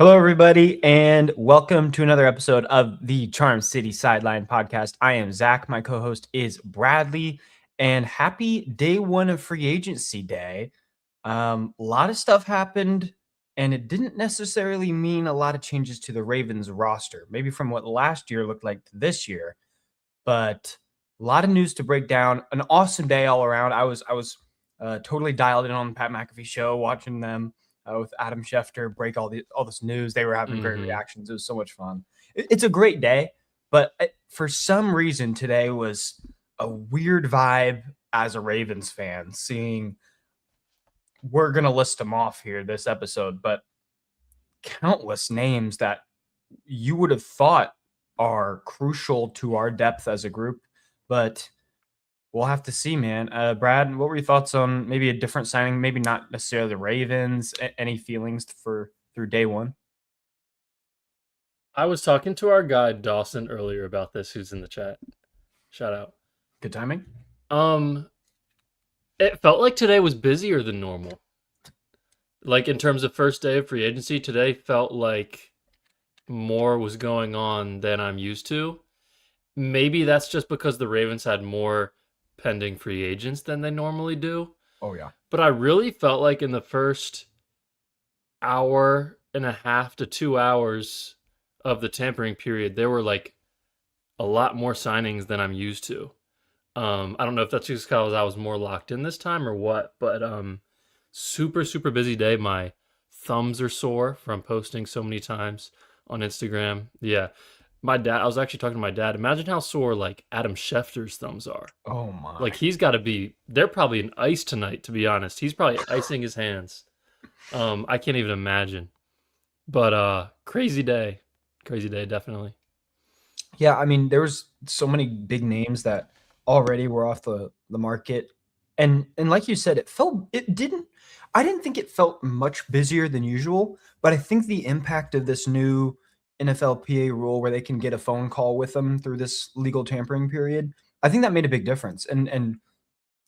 Hello, everybody, and welcome to another episode of the Charm City Sideline podcast. I am Zach. My co-host is Bradley, and happy day one of free agency day. A lot of stuff happened, and it didn't necessarily mean a lot of changes to the Ravens roster, maybe from what last year looked like to this year, but a lot of news to break down. An awesome day all around. I was totally dialed in on the Pat McAfee show, watching them with Adam Schefter break all this news. They were having great reactions. It was so much fun. It's a great day, but for some reason today was a weird vibe as a Ravens fan. Seeing, we're gonna list them off here this episode, but countless names that you would have thought are crucial to our depth as a group, but we'll have to see, man. Brad, what were your thoughts on maybe a different signing? Maybe not necessarily the Ravens. Any feelings through day one? I was talking to our guy Dawson earlier about this, who's in the chat. Shout out. Good timing. Um, it felt like today was busier than normal. Like in terms of first day of free agency, today felt like more was going on than I'm used to. Maybe that's just because the Ravens had more pending free agents than they normally do. Oh yeah. But I really felt like in the first hour and a half to 2 hours of the tampering period, there were like a lot more signings than I'm used to. I don't know if that's just because I was more locked in this time or what, but super busy day. My thumbs are sore from posting so many times on Instagram. Yeah. My dad, I was actually talking to my dad. Imagine how sore like Adam Schefter's thumbs are. Oh my. Like he's got to be, they're probably in ice tonight, to be honest. He's probably icing his hands. I can't even imagine. But crazy day, definitely. Yeah, I mean, there was so many big names that already were off the market, and like you said, I didn't think it felt much busier than usual, but I think the impact of this new NFLPA rule where they can get a phone call with them through this legal tampering period, I think that made a big difference. And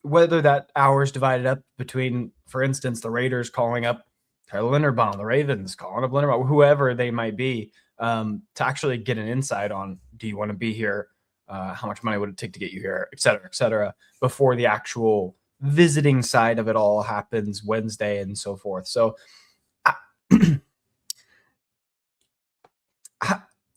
whether that hours divided up between, for instance, the Raiders calling up Tyler Linderbaum, the Ravens calling up Linderbaum, whoever they might be, to actually get an insight on, do you want to be here? How much money would it take to get you here, et cetera, before the actual visiting side of it all happens Wednesday and so forth. So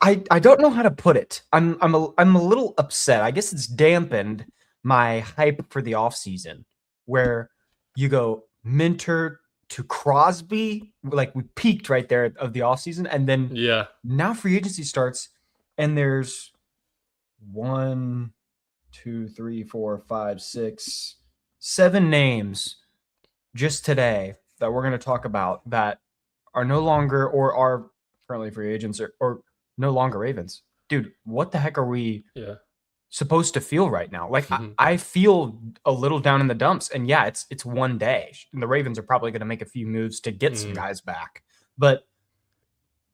I don't know how to put it. I'm a little upset. I guess it's dampened my hype for the offseason, where you go Minter to Crosby, like we peaked right there of the offseason, and then now free agency starts, and there's 1, 2, 3, 4, 5, 6, 7 names just today that we're going to talk about that are no longer, or are currently free agents, or no longer Ravens. Dude, what the heck are we supposed to feel right now? Like I feel a little down in the dumps, and yeah, it's one day, and the Ravens are probably going to make a few moves to get some guys back, but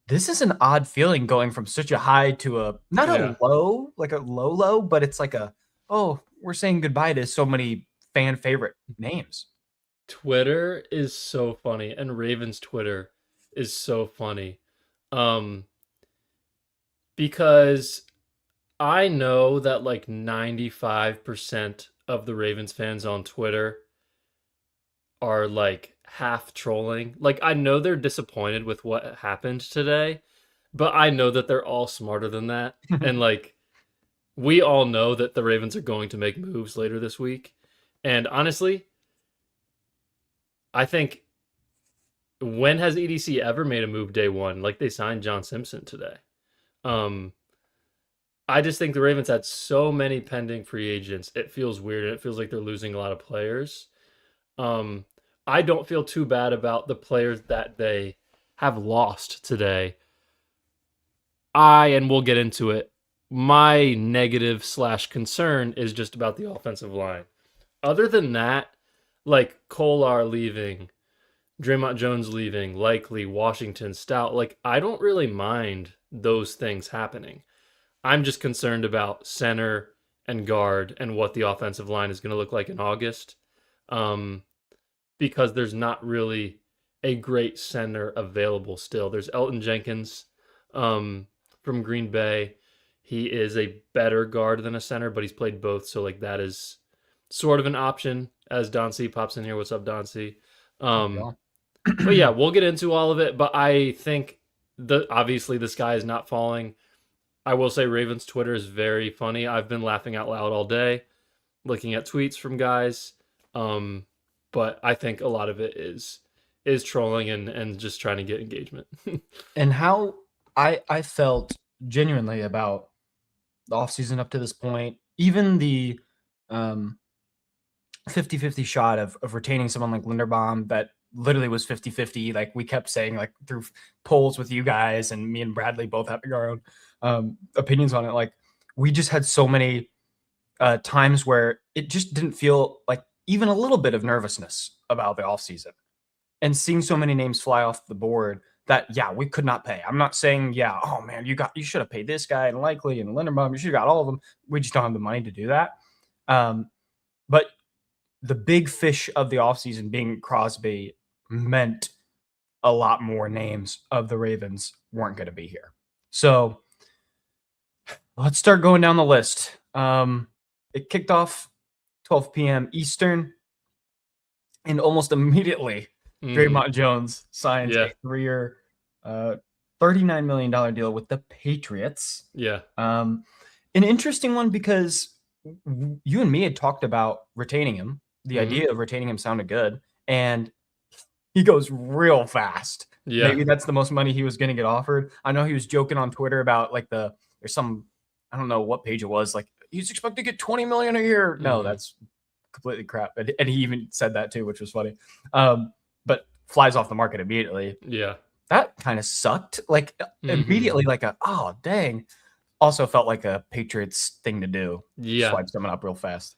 this is an odd feeling going from such a high to a low, like a low, but it's like we're saying goodbye to so many fan favorite names. Twitter is so funny, and Ravens Twitter is so funny. Because I know that like 95% of the Ravens fans on Twitter are like half trolling. Like I know they're disappointed with what happened today, but I know that they're all smarter than that. And like we all know that the Ravens are going to make moves later this week. And honestly, I think, when has EDC ever made a move day one? Like they signed John Simpson today. I just think the Ravens had so many pending free agents. It feels weird, and it feels like they're losing a lot of players. I don't feel too bad about the players that they have lost today. And we'll get into it, my negative / concern is just about the offensive line. Other than that, like Kolar leaving, Draymond Jones leaving, likely Washington Stout, like I don't really mind those things happening. I'm just concerned about center and guard and what the offensive line is going to look like in August, because there's not really a great center available still. There's Elton Jenkins from Green Bay. He is a better guard than a center, but he's played both, so like that is sort of an option as Don C pops in here. What's up, Don C? Um, but yeah, we'll get into all of it. But I think obviously the sky is not falling. I will say Ravens Twitter is very funny. I've been laughing out loud all day, looking at tweets from guys. Um, but I think a lot of it is trolling and just trying to get engagement. And how I felt genuinely about the offseason up to this point, even the 50-50 shot of retaining someone like Linderbaum that literally was 50-50. Like we kept saying, like through polls with you guys and me and Bradley both having our own opinions on it. Like we just had so many times where it just didn't feel like even a little bit of nervousness about the offseason. And seeing so many names fly off the board that, yeah, we could not pay. I'm not saying, yeah, oh man, you should have paid this guy and Likely and Linderbaum. You should have got all of them. We just don't have the money to do that. But the big fish of the offseason being Crosby meant a lot more names of the Ravens weren't going to be here. So let's start going down the list. It kicked off 12 p.m. Eastern, and almost immediately, Draymond Jones signed a 3-year, $39 million deal with the Patriots. Yeah. An interesting one because you and me had talked about retaining him. The idea of retaining him sounded good, and he goes real fast. Yeah. Maybe that's the most money he was going to get offered. I know he was joking on Twitter about like there's some, I don't know what page it was, like he's expected to get $20 million a year. No, that's completely crap. And he even said that too, which was funny. But flies off the market immediately. Yeah. That kind of sucked. Like immediately, like oh dang. Also felt like a Patriots thing to do. Yeah. Swipe someone up real fast.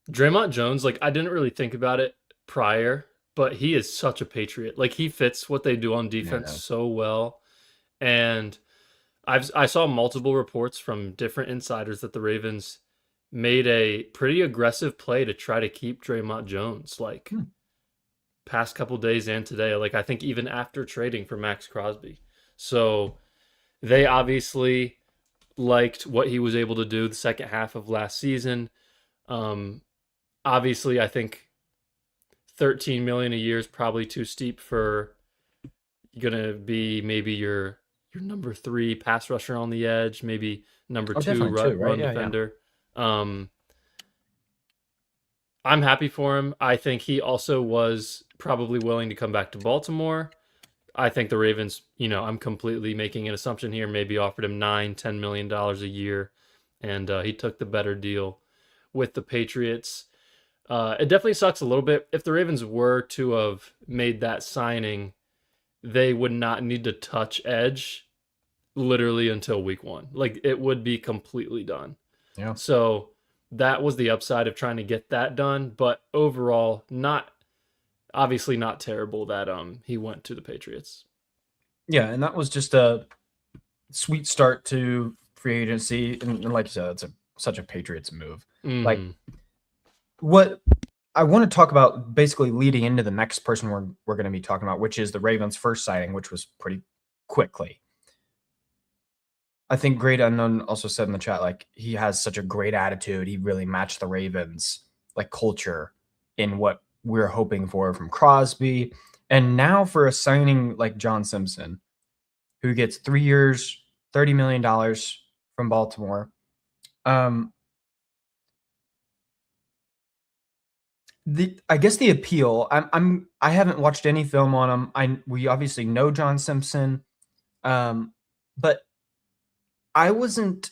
Draymond Jones, like I didn't really think about it prior, but he is such a Patriot. Like he fits what they do on defense so well. And I saw multiple reports from different insiders that the Ravens made a pretty aggressive play to try to keep Draymond Jones, like past couple days and today. Like I think even after trading for Max Crosby. So they obviously liked what he was able to do the second half of last season. Obviously, I think $13 million a year is probably too steep for gonna be maybe your number 3 pass rusher on the edge, maybe number 2 run defender. Yeah. I'm happy for him. I think he also was probably willing to come back to Baltimore. I think the Ravens, I'm completely making an assumption here, maybe offered him $9-10 million a year, and he took the better deal with the Patriots. It definitely sucks a little bit. If the Ravens were to have made that signing, they would not need to touch edge literally until week 1. Like it would be completely done. Yeah. So that was the upside of trying to get that done, but overall, obviously not terrible that he went to the Patriots. Yeah, and that was just a sweet start to free agency, and like you said, it's such a Patriots move. Like what I want to talk about, basically leading into the next person we're going to be talking about, which is the Ravens' first signing, which was pretty quickly. I think Great Unknown also said in the chat, like he has such a great attitude. He really matched the Ravens like culture in what we're hoping for from Crosby. And now for a signing like John Simpson, who gets 3 years, $30 million from Baltimore. I guess the appeal, I haven't watched any film on him. We obviously know John Simpson, but I wasn't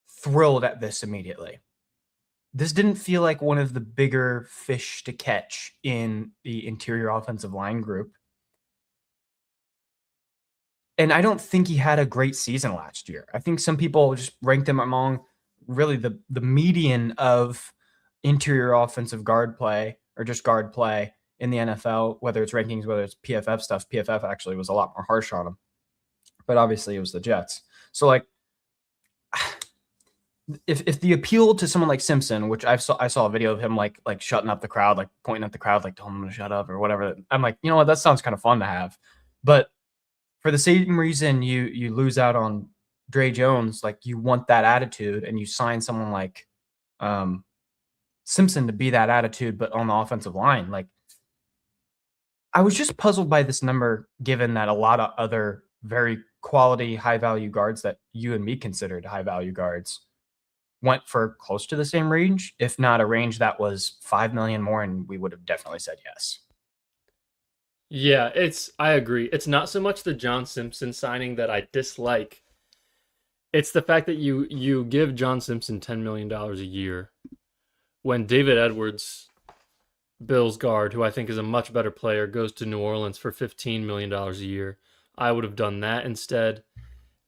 thrilled at this immediately. This didn't feel like one of the bigger fish to catch in the interior offensive line group. And I don't think he had a great season last year. I think some people just ranked him among really the median of interior offensive guard play or just guard play in the NFL, whether it's rankings, whether it's PFF stuff. PFF actually was a lot more harsh on him, but obviously it was the Jets. So like if the appeal to someone like Simpson, which I saw a video of him like shutting up the crowd, like pointing at the crowd, like telling them to shut up or whatever. I'm like, you know what, that sounds kind of fun to have. But for the same reason you lose out on Dre Jones, like you want that attitude, and you sign someone like um, Simpson to be that attitude, but on the offensive line. Like I was just puzzled by this number, given that a lot of other very quality, high value guards that you and me considered high value guards went for close to the same range, if not a range that was 5 million more, and we would have definitely said yes. Yeah, I agree. It's not so much the John Simpson signing that I dislike. It's the fact that you give John Simpson $10 million a year when David Edwards, Bills guard, who I think is a much better player, goes to New Orleans for $15 million a year. I would have done that instead.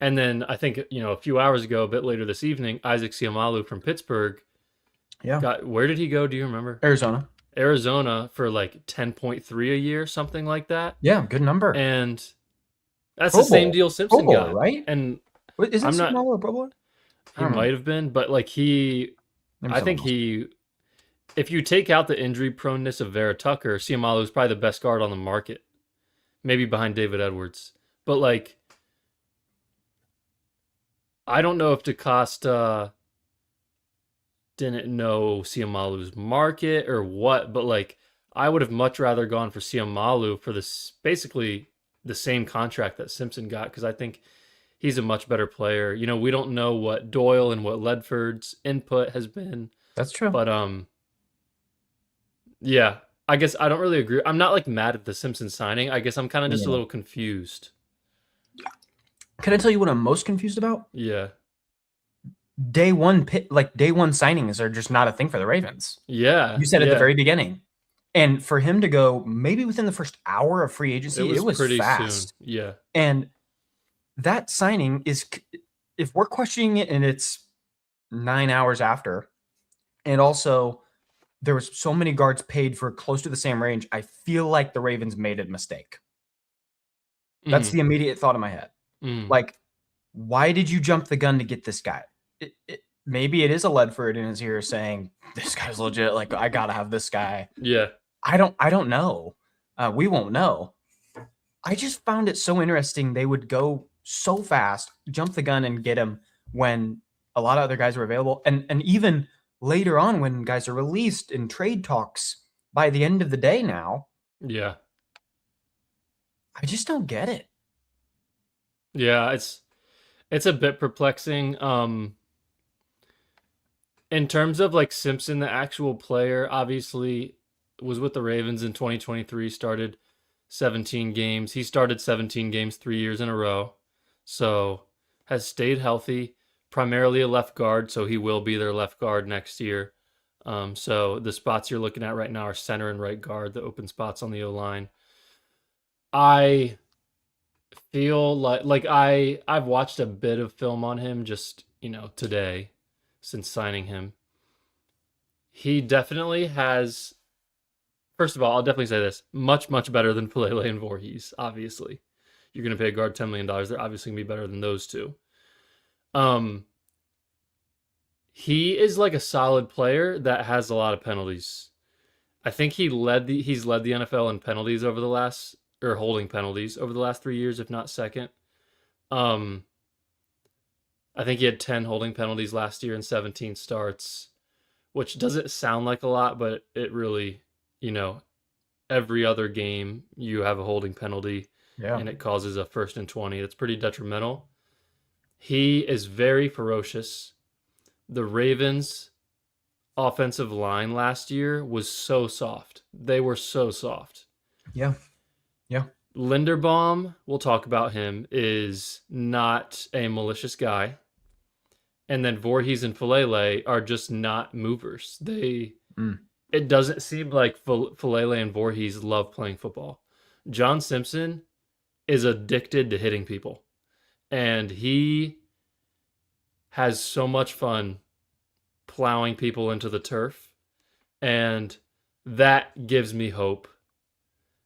And then I think, a few hours ago, a bit later this evening, Isaac Siamalu from Pittsburgh Yeah. where did he go? Do you remember? Arizona. Arizona for like 10.3 a year, something like that. Yeah, good number. And that's Pro the same Bowl. deal Pro Simpson Bowler, got. right? And Isn't I'm not, Siamalu a Pro Bowler? he might have been, but like I think if you take out the injury proneness of Vera Tucker, Siamalu is probably the best guard on the market, maybe behind David Edwards. But like, I don't know if DaCosta didn't know Siamalu's market or what, but like, I would have much rather gone for Siamalu for this basically the same contract that Simpson got, because I think he's a much better player. We don't know what Doyle and what Ledford's input has been. That's true. But yeah, I guess I don't really agree. I'm not like mad at the Simpson signing. I guess I'm kind of just a little confused. Can I tell you what I'm most confused about? Yeah. Day one signings are just not a thing for the Ravens. Yeah. You said at the very beginning. And for him to go maybe within the first hour of free agency, it was pretty fast. soon. Yeah. And that signing is, if we're questioning it and it's 9 hours after, and also there was so many guards paid for close to the same range, I feel like the Ravens made a mistake. That's the immediate thought in my head. Like, why did you jump the gun to get this guy? Maybe it is a Ledford in his ear saying, this guy's legit. Like, I got to have this guy. Yeah. I don't know. We won't know. I just found it so interesting. They would go so fast, jump the gun and get him when a lot of other guys were available. And even later on when guys are released in trade talks by the end of the day now. Yeah. I just don't get it. Yeah, it's a bit perplexing. In terms of like Simpson, the actual player, obviously was with the Ravens in 2023, started 17 games. He started 17 games 3 years in a row. So has stayed healthy, primarily a left guard, so he will be their left guard next year. So the spots you're looking at right now are center and right guard, the open spots on the O-line. I feel like I've watched a bit of film on him just, today since signing him. He definitely has, first of all, I'll definitely say this, much, much better than Pelele and Voorhees, obviously. You're going to pay a guard $10 million. They're obviously going to be better than those two. He is like a solid player that has a lot of penalties. I think he's led the NFL in penalties over the last, or holding penalties over the last 3 years, if not second. I think he had 10 holding penalties last year and 17 starts, which doesn't sound like a lot, but it really, every other game you have a holding penalty and it causes a 1st and 20. That's pretty detrimental. He is very ferocious. The Ravens' offensive line last year was so soft. They were so soft. Yeah. Yeah. Linderbaum, we'll talk about him, is not a malicious guy. And then Voorhees and Pelele are just not movers. It doesn't seem like Pelele and Voorhees love playing football. John Simpson is addicted to hitting people. And he has so much fun plowing people into the turf. And that gives me hope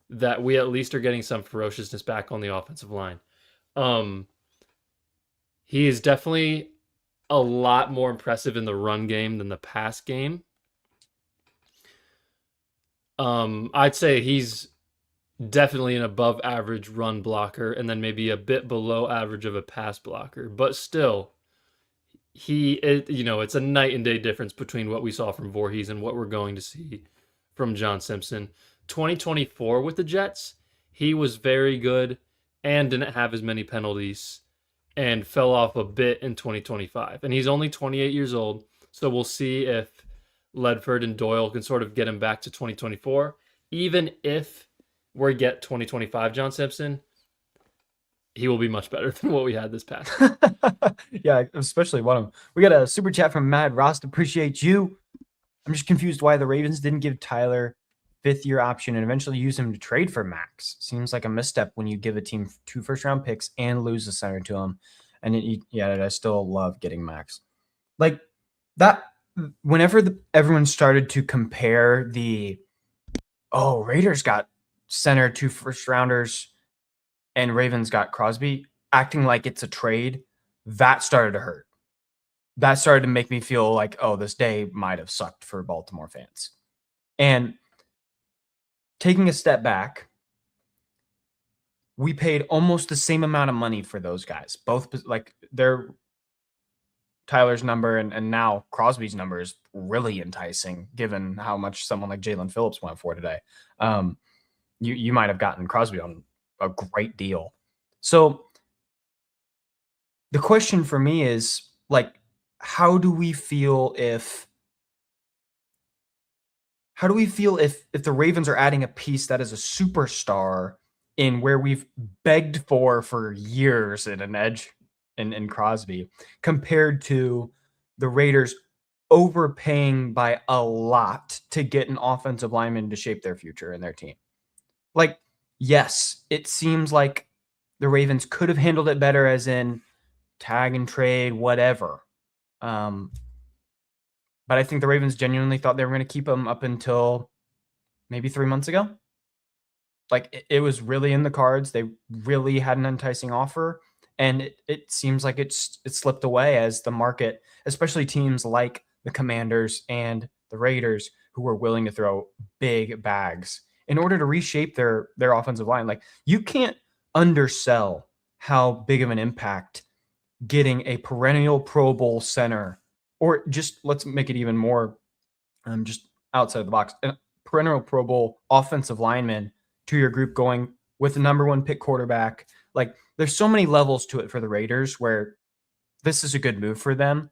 that we at least are getting some ferociousness back on the offensive line. He is definitely a lot more impressive in the run game than the pass game. I'd say he's definitely an above average run blocker and then maybe a bit below average of a pass blocker. But still, it's a night and day difference between what we saw from Voorhees and what we're going to see from John Simpson. 2024 with the Jets, he was very good and didn't have as many penalties and fell off a bit in 2025. And he's only 28 years old, so we'll see if Ledford and Doyle can sort of get him back to 2024. Even if we get 2025 John Simpson, he will be much better than what we had this past. Yeah, especially one of them. We got a super chat from Mad Rost. Appreciate you. I'm just confused why the Ravens didn't give Tyler fifth-year option and eventually use him to trade for Max. Seems like a misstep when you give a team 2 first-round picks and lose the center to him. And I still love getting Max. Like that. Whenever everyone started to compare Raiders got center 2 first-rounders and Ravens got Crosby, acting like it's a trade, that started to hurt. That started to make me feel like, oh, this day might have sucked for Baltimore fans. And taking a step back, we paid almost the same amount of money for those guys. Both, like, their Tyler's number and now Crosby's number is really enticing, given how much someone like Jalen Phillips went for today. You might have gotten Crosby on a great deal. So the question for me is, like, how do we feel if the Ravens are adding a piece that is a superstar in where we've begged for years in an edge in Crosby, compared to the Raiders overpaying by a lot to get an offensive lineman to shape their future and their team? Like, yes, it seems like the Ravens could have handled it better, as in tag and trade, whatever. But I think the Ravens genuinely thought they were going to keep him up until maybe 3 months ago. Like, it was really in the cards. They really had an enticing offer, and it seems like it slipped away as the market, especially teams like the Commanders and the Raiders, who were willing to throw big bags in order to reshape their offensive line. Like, you can't undersell how big of an impact getting a perennial Pro Bowl center, or just let's make it even more just outside of the box, a perennial Pro Bowl offensive lineman to your group, going with the number 1 pick quarterback. Like, there's so many levels to it for the Raiders where this is a good move for them.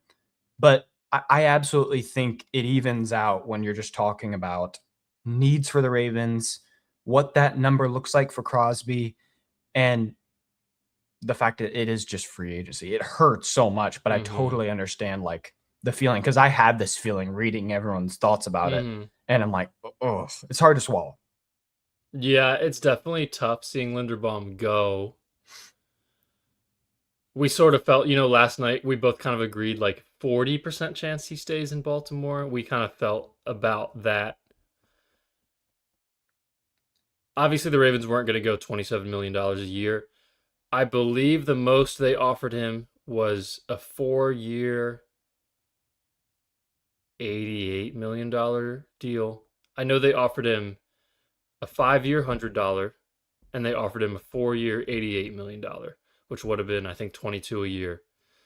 But I absolutely think it evens out when you're just talking about needs for the Ravens, what that number looks like for Crosby, and the fact that it is just free agency. It hurts so much, but I totally understand, like, the feeling, because I had this feeling reading everyone's thoughts about it, and I'm like, oh, it's hard to swallow. Yeah, it's definitely tough seeing Linderbaum go. We sort of felt, last night we both kind of agreed like 40% chance he stays in Baltimore. We kind of felt about that. Obviously, the Ravens weren't going to go $27 million a year. I believe the most they offered him was a 4-year, $88 million deal. I know they offered him a 5-year $100, and they offered him a 4-year $88 million, which would have been, I think, 22 a year.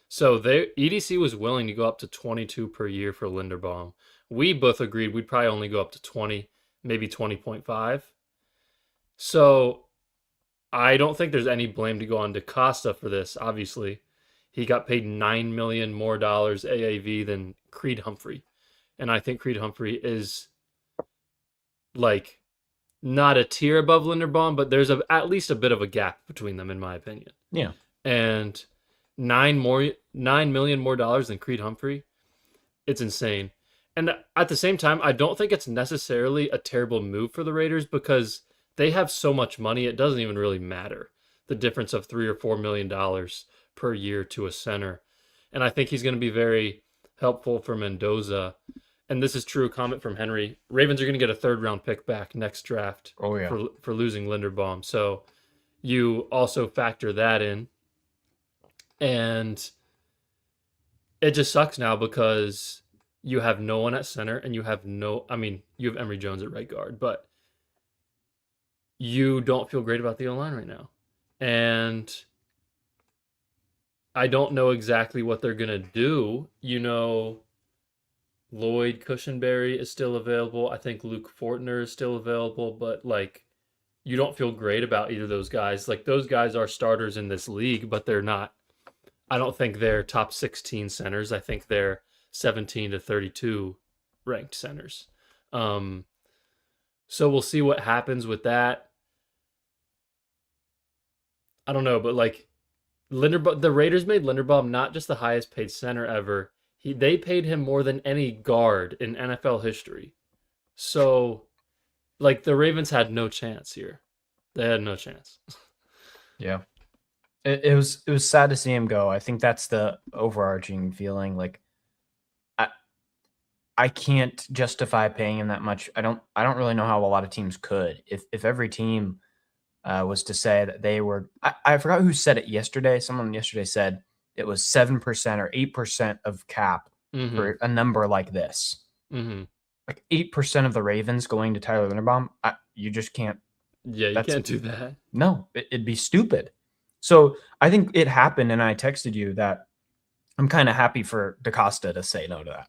So EDC was willing to go up to 22 per year for Linderbaum. We both agreed we'd probably only go up to 20, maybe 20.5. So I don't think there's any blame to go on DaCosta for this. Obviously, he got paid $9 million more AAV than Creed Humphrey, and I think Creed Humphrey is like not a tier above Linderbaum, but there's at least a bit of a gap between them, in my opinion. Yeah. And $9 million more than Creed Humphrey, it's insane. And at the same time, I don't think it's necessarily a terrible move for the Raiders, because they have so much money, it doesn't even really matter the difference of $3 or $4 million per year to a center. And I think he's going to be very helpful for Mendoza. And this is true comment from Henry. Ravens are going to get a 3rd-round pick back next draft. Oh, yeah. For losing Linderbaum. So you also factor that in. And it just sucks now because you have no one at center and you have you have Emory Jones at right guard, but you don't feel great about the O line right now. And I don't know exactly what they're going to do. Lloyd Cushenberry is still available. I think Luke Fortner is still available, but like you don't feel great about either of those guys. Like those guys are starters in this league, but they're not. I don't think they're top 16 centers. I think they're 17 to 32 ranked centers. Um, so we'll see what happens with that. I don't know, but like Linderbaum, the Raiders made Linderbaum not just the highest paid center ever. They paid him more than any guard in NFL history. So, like the Ravens had no chance here. They had no chance. Yeah. It was sad to see him go. I think that's the overarching feeling. Like I I can't justify paying him that much. I don't really know how a lot of teams could. If every team was to say that they were, I forgot who said it yesterday. Someone yesterday said it was 7% or 8% of cap Mm-hmm. for a number like this. Mm-hmm. Like 8% of the Ravens going to Tyler Linderbaum. You just can't. Yeah, you That's can't do that. no, it'd be stupid. So I think it happened, and I texted you that I'm kind of happy for DaCosta to say no to that.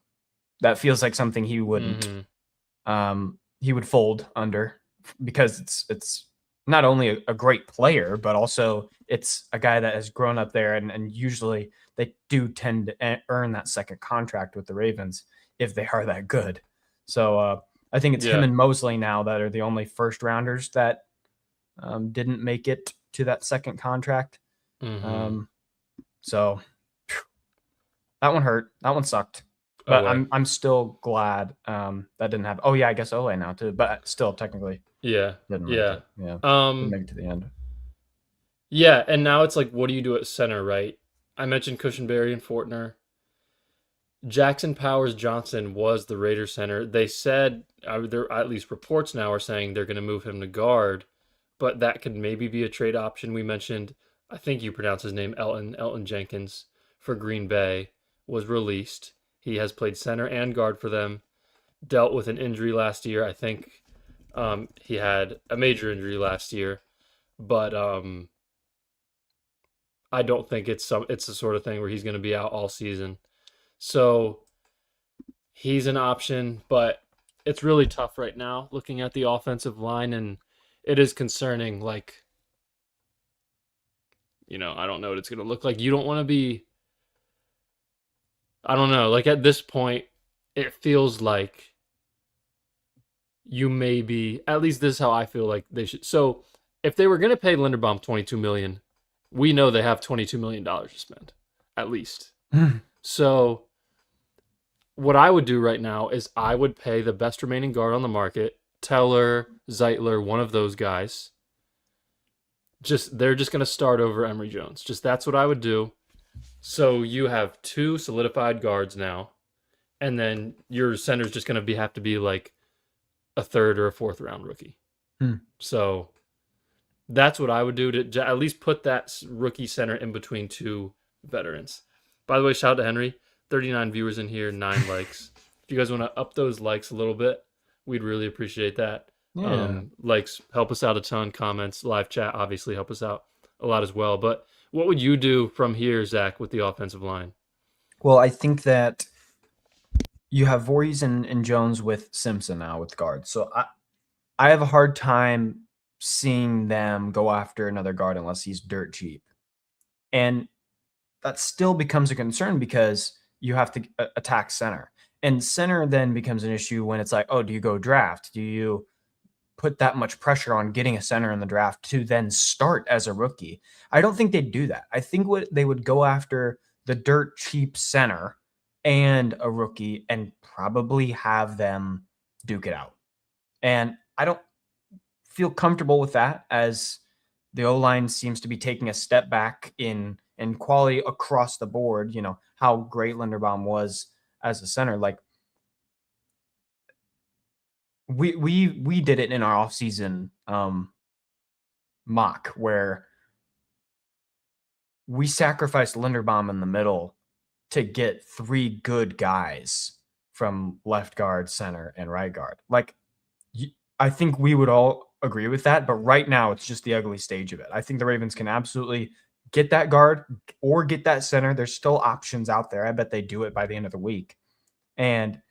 That feels like something Mm-hmm. he would fold under, because it's not only a great player, but also it's a guy that has grown up there, and usually they do tend to earn that second contract with the Ravens if they are that good. So I think it's him Yeah. and Mosley now that are the only first rounders that didn't make it to that second contract. Mm-hmm. So that one hurt. That one sucked. Oh But way. I'm still glad that didn't happen. Oh yeah, I guess Ole now too. But still, technically, Yeah. didn't make Yeah. it. Yeah, didn't Um. make it to the end. Yeah, and now it's like, what do you do at center, right? I mentioned Cushenberry and Fortner. Jackson Powers Johnson was the Raiders center. They said, there at least reports now are saying they're going to move him to guard, but that could maybe be a trade option. We mentioned, I think you pronounce his name, Elton Jenkins for Green Bay was released. He has played center and guard for them. Dealt with an injury last year. I think he had a major injury last year, but I don't think it's the sort of thing where he's going to be out all season. So he's an option, but it's really tough right now looking at the offensive line, and it is concerning. Like, I don't know what it's going to look like. You don't want to be, I don't know, like at this point, it feels like you may be, at least this is how I feel like they should. So if they were going to pay Linderbaum 22 million, we know they have $22 million to spend, at least. So what I would do right now is I would pay the best remaining guard on the market, Teller, Zeitler, one of those guys. They're just going to start over Emory Jones. Just that's what I would do. So you have two solidified guards now, and then your center's just going to have to be like a third or a fourth round rookie. So that's what I would do to at least put that rookie center in between two veterans. By the way, shout out to Henry. 39 viewers in here, 9 likes. If you guys want to up those likes a little bit, we'd really appreciate that. Yeah. Likes help us out a ton. Comments, live chat, obviously help us out a lot as well. But what would you do from here, Zach, with the offensive line? Well, I think that you have Voorhees and Jones with Simpson now with guards. So I have a hard time seeing them go after another guard unless he's dirt cheap. And that still becomes a concern because you have to attack center. And center then becomes an issue when it's like, oh, do you go draft? Do you put that much pressure on getting a center in the draft to then start as a rookie? I don't think they'd do that. I think what they would go after the dirt cheap center and a rookie and probably have them duke it out. And I don't feel comfortable with that, as the O-line seems to be taking a step back in quality across the board. You know, how great Linderbaum was as a center. Like we did it in our offseason mock where we sacrificed Linderbaum in the middle to get three good guys from left guard, center, and right guard. Like, I think we would all agree with that, but right now it's just the ugly stage of it. I think the Ravens can absolutely get that guard or get that center. There's still options out there. I bet they do it by the end of the week. And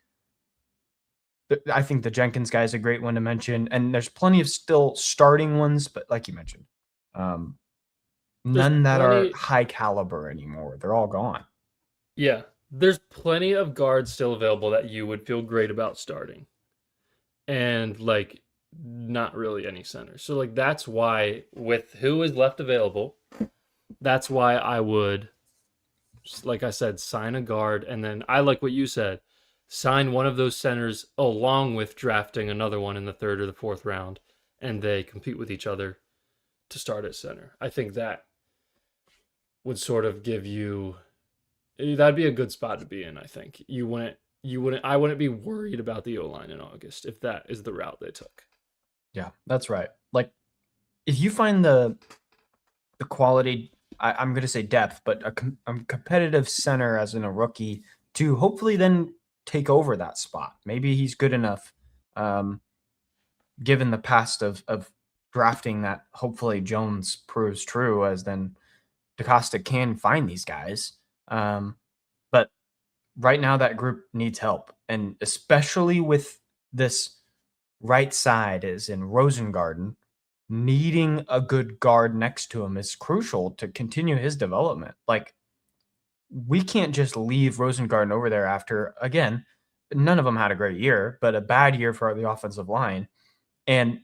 I think the Jenkins guy is a great one to mention. And there's plenty of still starting ones, but like you mentioned, um, There's none that are plenty. high caliber anymore. They're all gone. Yeah, there's plenty of guards still available that you would feel great about starting, and like not really any centers. So like that's why with who is left available, that's why I would, like I said, sign a guard, and then I like what you said, sign one of those centers along with drafting another one in the third or the fourth round, and they compete with each other to start at center. I think that would sort of give you, that'd be a good spot to be in. I think I wouldn't be worried about the O line in August if that is the route they took. Yeah, that's right. Like, if you find the quality, I'm going to say depth, but a competitive center as in a rookie to hopefully then take over that spot. Maybe he's good enough, um, given the past of drafting that hopefully Jones proves true, as then DaCosta can find these guys. But right now, that group needs help. And especially with this right side is in Rosengarten, needing a good guard next to him is crucial to continue his development. Like, we can't just leave Rosengarten over there after, again, none of them had a great year, but a bad year for the offensive line. And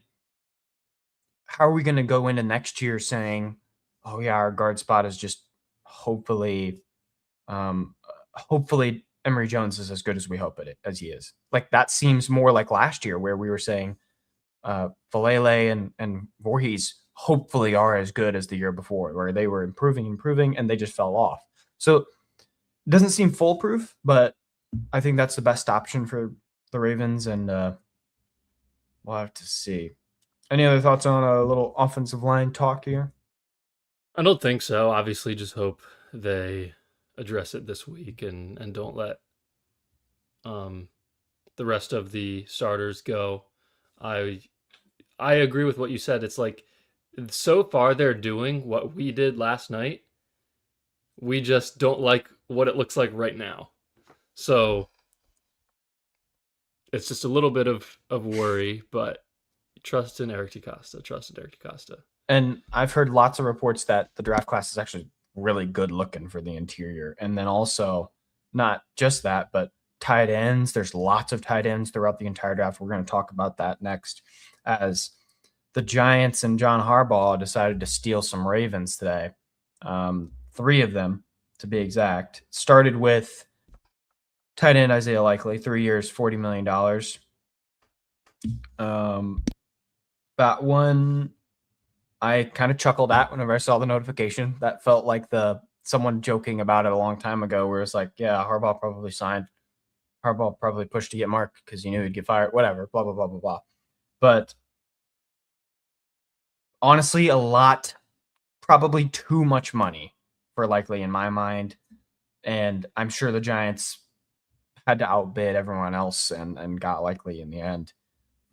how are we going to go into next year saying, oh, yeah, our guard spot is just hopefully, hopefully Emory Jones is as good as we hope it as he is. Like, that seems more like last year where we were saying, Falele and Voorhees hopefully are as good as the year before, where they were improving, and they just fell off. So it doesn't seem foolproof, but I think that's the best option for the Ravens, and we'll have to see. Any other thoughts on a little offensive line talk here? I don't think so. Obviously, just hope they address it this week and don't let um the rest of the starters go. I I agree with what you said. It's like so far they're doing what we did last night. We just don't like what it looks like right now. So it's just a little bit of worry, but trust in Eric DeCosta. Trust in Eric DeCosta. And I've heard lots of reports that the draft class is actually really good looking for the interior. And then also, not just that, but tight ends. There's lots of tight ends throughout the entire draft. We're going to talk about that next, as the Giants and John Harbaugh decided to steal some Ravens today. Three of them, to be exact. Started with tight end Isaiah Likely, 3 years, $40 million. That one I kind of chuckled at whenever I saw the notification. That felt like someone joking about it a long time ago, where it's like, yeah, Harbaugh probably pushed to get Mark because he knew he'd get fired, whatever, blah, blah, blah, blah, blah. But honestly, a lot, probably too much money for Likely in my mind. And I'm sure the Giants had to outbid everyone else and got Likely in the end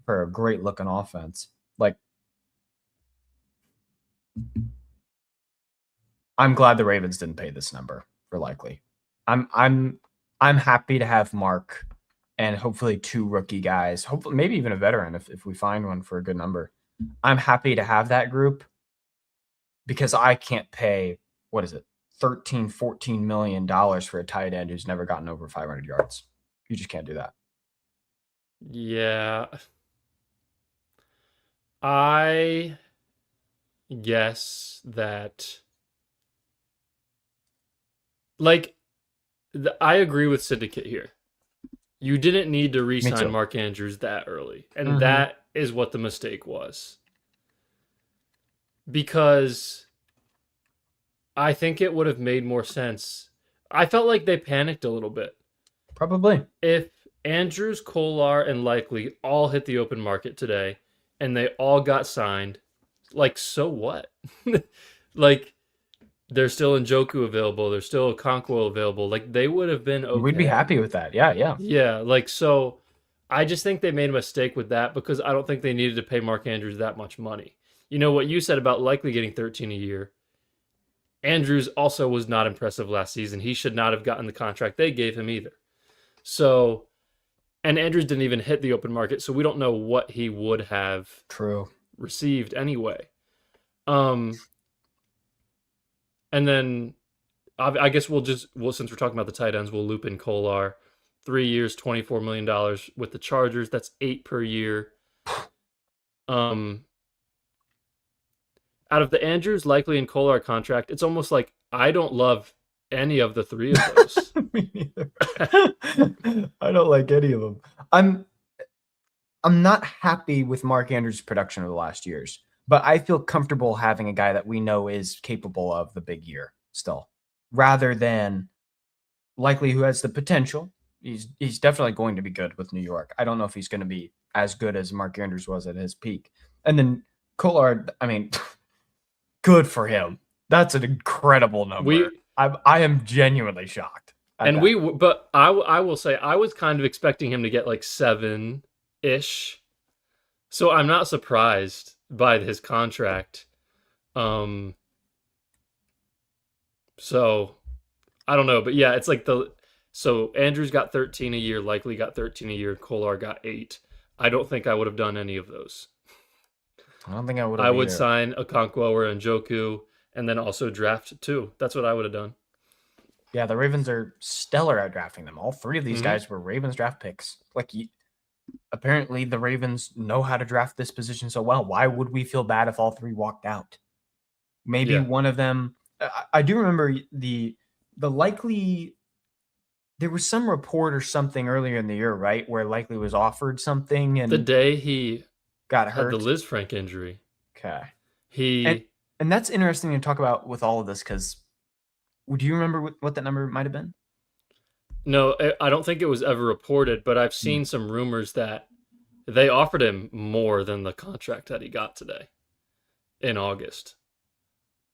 for a great looking offense. Like, I'm glad the Ravens didn't pay this number for Likely. I'm happy to have Mark and hopefully two rookie guys, hopefully maybe even a veteran if we find one for a good number. I'm happy to have that group because I can't pay, what is it, 13, 14 million dollars for a tight end who's never gotten over 500 yards. You just can't do that. Yeah. I guess that, like, I agree with Syndicate here. You didn't need to Me re-sign too. Mark Andrews that early, and Mm-hmm. that is what the mistake was. Because I think it would have made more sense. I felt like they panicked a little bit. Probably. If Andrews, Kolar, and Likely all hit the open market today, and they all got signed, like, so what? Like, There's still Njoku available. There's still Okonkwo available. Like they would have been We'd be okay. happy with that. Yeah, yeah. Yeah, like so I just think they made a mistake with that because I don't think they needed to pay Mark Andrews that much money. You know what you said about likely getting 13 a year. Andrews also was not impressive last season. He should not have gotten the contract they gave him either. So, and Andrews didn't even hit the open market, so we don't know what he would have True. received anyway. Um, and then I guess since we're talking about the tight ends, we'll loop in Kolar. 3 years, $24 million with the Chargers. That's 8 per year. Um, Out of the Andrews, likely, and Kolar contract, it's almost like I don't love any of the three of those. Me neither. I don't like any of them. I'm not happy with Mark Andrews' production over the last years, but I feel comfortable having a guy that we know is capable of the big year still, rather than likely who has the potential. He's definitely going to be good with New York. I don't know if he's going to be as good as Mark Andrews was at his peak. And then Collard, I mean, good for him. That's an incredible number. We I am genuinely shocked at and that. we, but I will say I was kind of expecting him to get like 7-ish. So I'm not surprised by his contract. Um, so I don't know, but yeah, it's like so Andrews got 13 a year, likely got 13 a year, Kolar got 8. I don't think I would have done any of those. I don't think I would I have would either. sign Okonkwo or Njoku and then also draft 2. That's what I would have done. Yeah, the Ravens are stellar at drafting them. All three of these Mm-hmm. guys were Ravens draft picks. Apparently, the Ravens know how to draft this position so well. Why would we feel bad if all three walked out? Maybe Yeah. one of them. I do remember the likely. There was some report or something earlier in the year, right, where likely was offered something The and day he got had the hurt. Liz Frank injury, Okay, and he and that's interesting to talk about with all of this because do you remember what that number might have been? no, I don't think it was ever reported, but I've Hmm. seen some rumors that they offered him more than the contract that he got today in August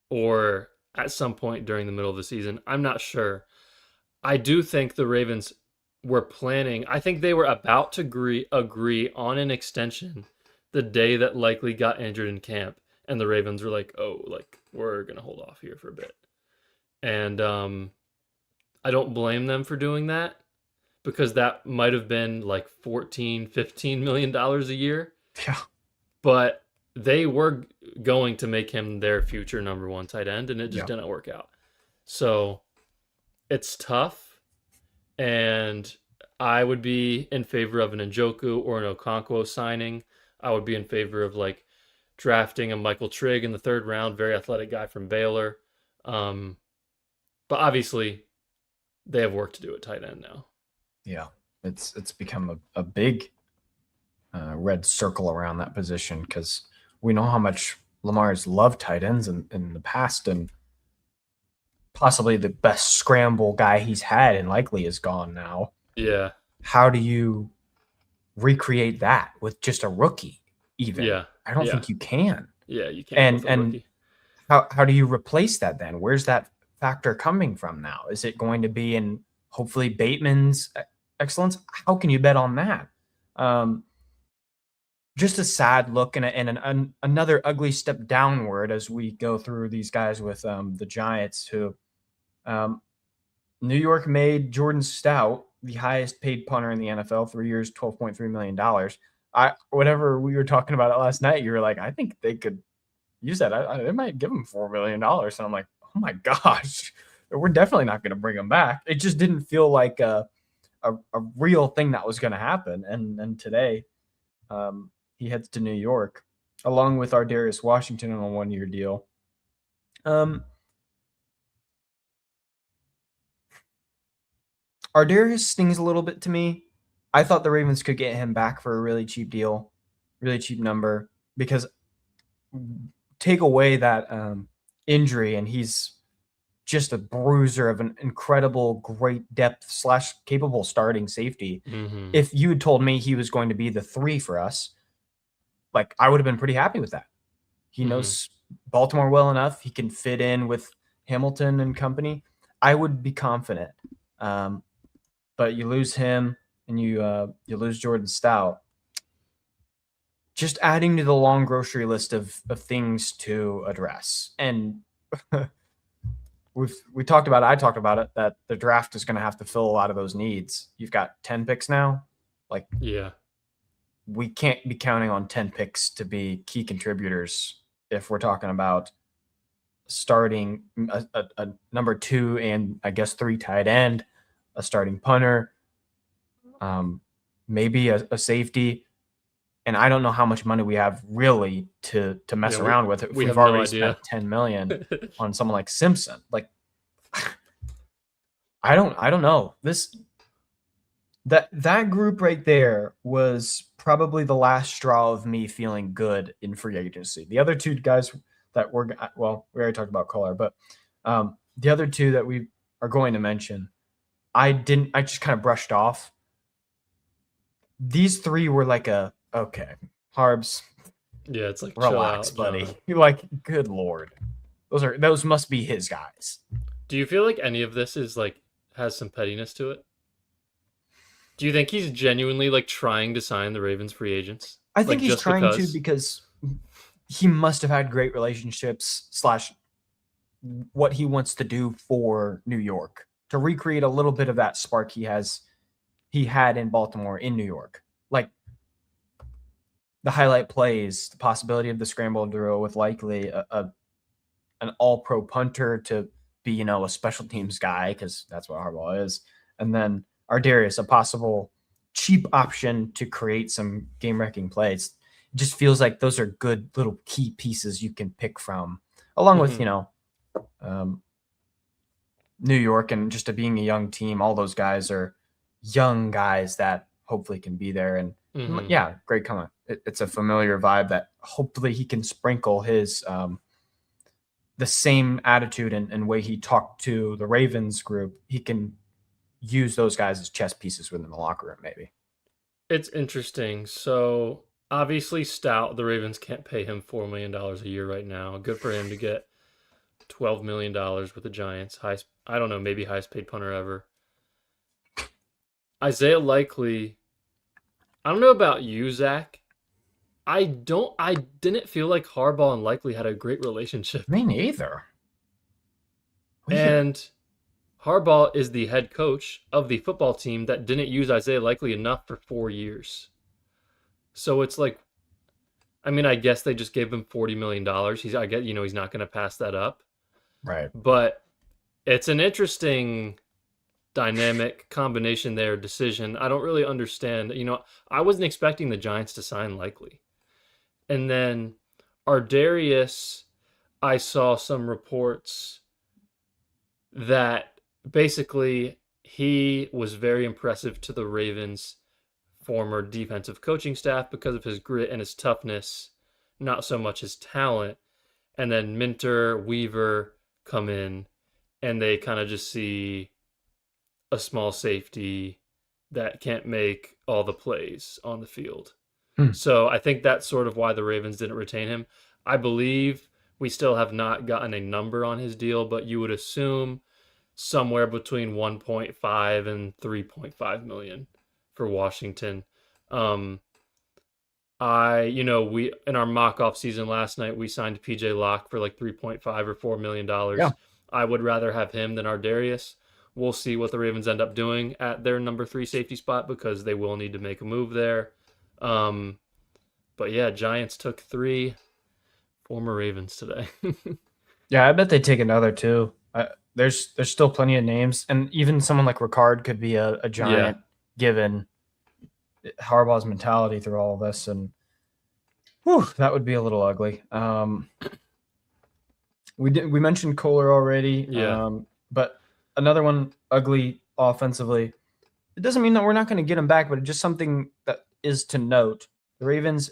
or at some point during the middle of the season. I'm not sure. I do think the Ravens were planning. I think they were about to agree on an extension the day that likely got injured in camp, and the Ravens were like, "Oh, like we're gonna hold off here for a bit." And I don't blame them for doing that because that might have been like 14, $15 million a year, Yeah, but they were going to make him their future number one tight end, and it just yeah, didn't work out. So it's tough. And I would be in favor of an Njoku or an Okonkwo signing. I would be in favor of like drafting a Michael Trigg in the third round, very athletic guy from Baylor. Um, but obviously, they have work to do at tight end now. yeah. It's become a big red circle around that position because we know how much Lamar's loved tight ends in the past, and possibly the best scramble guy he's had and likely is gone now. Yeah, How do you recreate that with just a rookie? Even yeah, I don't yeah, think you can. yeah. You can't And with a and rookie. how do you replace that then? Where's that factor coming from now? Is it going to be in hopefully Bateman's excellence? How can you bet on that? Um, just a sad look another ugly step downward as we go through these guys with the Giants, who um, New York made Jordan Stout the highest paid punter in the NFL, 3 years, $12.3 million. I whatever we were talking about it last night, you were like, I think they could use that. They might give him $4 million, and I'm like, oh my gosh, we're definitely not going to bring him back. It just didn't feel like a real thing that was going to happen. And today, he heads to New York along with Ardarius Washington on a 1 year deal. Um, Ardarius stings a little bit to me. I thought the Ravens could get him back for a really cheap deal, really cheap number, because take away that injury and he's just a bruiser of an incredible, great depth slash capable starting safety. Mm-hmm. If you had told me he was going to be the 3 for us, like I would have been pretty happy with that. He Mm-hmm. knows Baltimore well enough. He can fit in with Hamilton and company, I would be confident. But you lose him and you lose Jordan Stout. Just adding to the long grocery list of things to address. And we talked about it, I talked about it, that the draft is going to have to fill a lot of those needs. You've got 10 picks now. Like, Yeah. we can't be counting on 10 picks to be key contributors if we're talking about starting a number 2 and I guess 3 tight end, a starting punter, maybe a safety. And I don't know how much money we have really to mess Yeah, around with. If we we've have no already idea. spent 10 million on someone like Simpson, like I don't know. That group right there was probably the last straw of me feeling good in free agency. The other two guys that were, well, we already talked about Kohler, but the other two that we are going to mention, I just kind of brushed off. These three were like okay, Harbs, Yeah, it's like chill relax, out, buddy. John. You're like, good Lord. Those must be his guys. Do you feel like any of this is like has some pettiness to it? Do you think he's genuinely like trying to sign the Ravens free agents? I think Like he's just trying to because? because he must have had great relationships slash what he wants to do for New York to recreate a little bit of that spark he had in Baltimore in New York. Like the highlight plays, the possibility of the scramble drill with likely an all pro punter to be, a special teams guy, because that's what Harbaugh is. And then Ardarius, a possible cheap option to create some game wrecking plays. It just feels like those are good little key pieces you can pick from, along with, Mhm. New York and just being a young team. All those guys are young guys that hopefully can be there. And Mhm. yeah, great comment. It's a familiar vibe that hopefully he can sprinkle his the same attitude and way he talked to the Ravens group. He can use those guys as chess pieces within the locker room, maybe. It's interesting. So obviously Stout, the Ravens can't pay him $4 million a year right now. Good for him to get $12 million with the Giants. Highest, I don't know, maybe highest paid punter ever. Isaiah Likely, I don't know about you, Zach. I didn't feel like Harbaugh and Likely had a great relationship. Me neither. Weird. And Harbaugh is the head coach of the football team that didn't use Isaiah Likely enough for 4 years. So it's like, I mean, I guess they just gave him $40 million. I get, he's not going to pass that up. Right. But it's an interesting dynamic combination there, decision. I don't really understand. I wasn't expecting the Giants to sign Likely. And then Ardarius, I saw some reports that basically he was very impressive to the Ravens' former defensive coaching staff because of his grit and his toughness, not so much his talent. And then Minter, Weaver come in, and they kind of just see a small safety that can't make all the plays on the field. Hmm. So I think that's sort of why the Ravens didn't retain him. I believe we still have not gotten a number on his deal, but you would assume somewhere between 1.5 and 3.5 million for Washington. Um, we in our mock off season last night, we signed PJ Locke for like 3.5 or $4 million. Yeah. I would rather have him than Ardarius. We'll see what the Ravens end up doing at their number 3 safety spot because they will need to make a move there. Um, but yeah, Giants took 3 former Ravens today. Yeah, I bet they take another too. There's still plenty of names, and even someone like Ricard could be a Yeah. giant given Harbaugh's mentality through all of this, and whew, that would be a little ugly. We mentioned Kohler already, Yeah. but another one ugly offensively. It doesn't mean that we're not going to get him back, but it's just something that is to note. The Ravens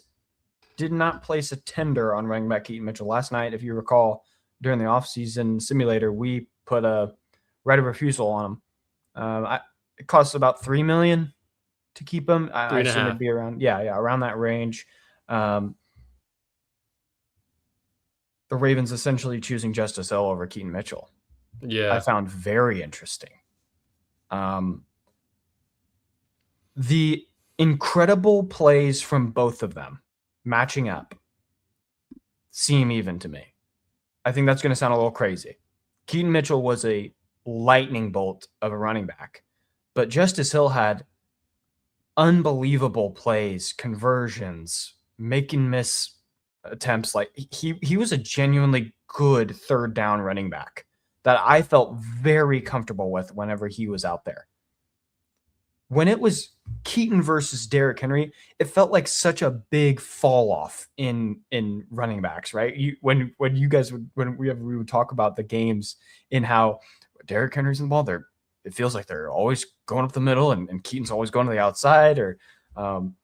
did not place a tender on running back Keaton Mitchell last night. If you recall, during the offseason simulator, we put a right of refusal on him. It costs about $3 million to keep him. Three I and a assume half. it'd be around that range. The Ravens essentially choosing Justice Hill over Keaton Mitchell. I Yeah. found very interesting. Um, the incredible plays from both of them matching up seem even to me. I think that's going to sound a little crazy. Keaton Mitchell was a lightning bolt of a running back, but Justice Hill had unbelievable plays, conversions, making miss attempts. Like he was a genuinely good third down running back that I felt very comfortable with whenever he was out there. When it was Keaton versus Derrick Henry, it felt like such a big fall off in running backs, right? When you guys we would talk about the games in how Derrick Henry's in the ball, it feels like they're always going up the middle and Keaton's always going to the outside, or um,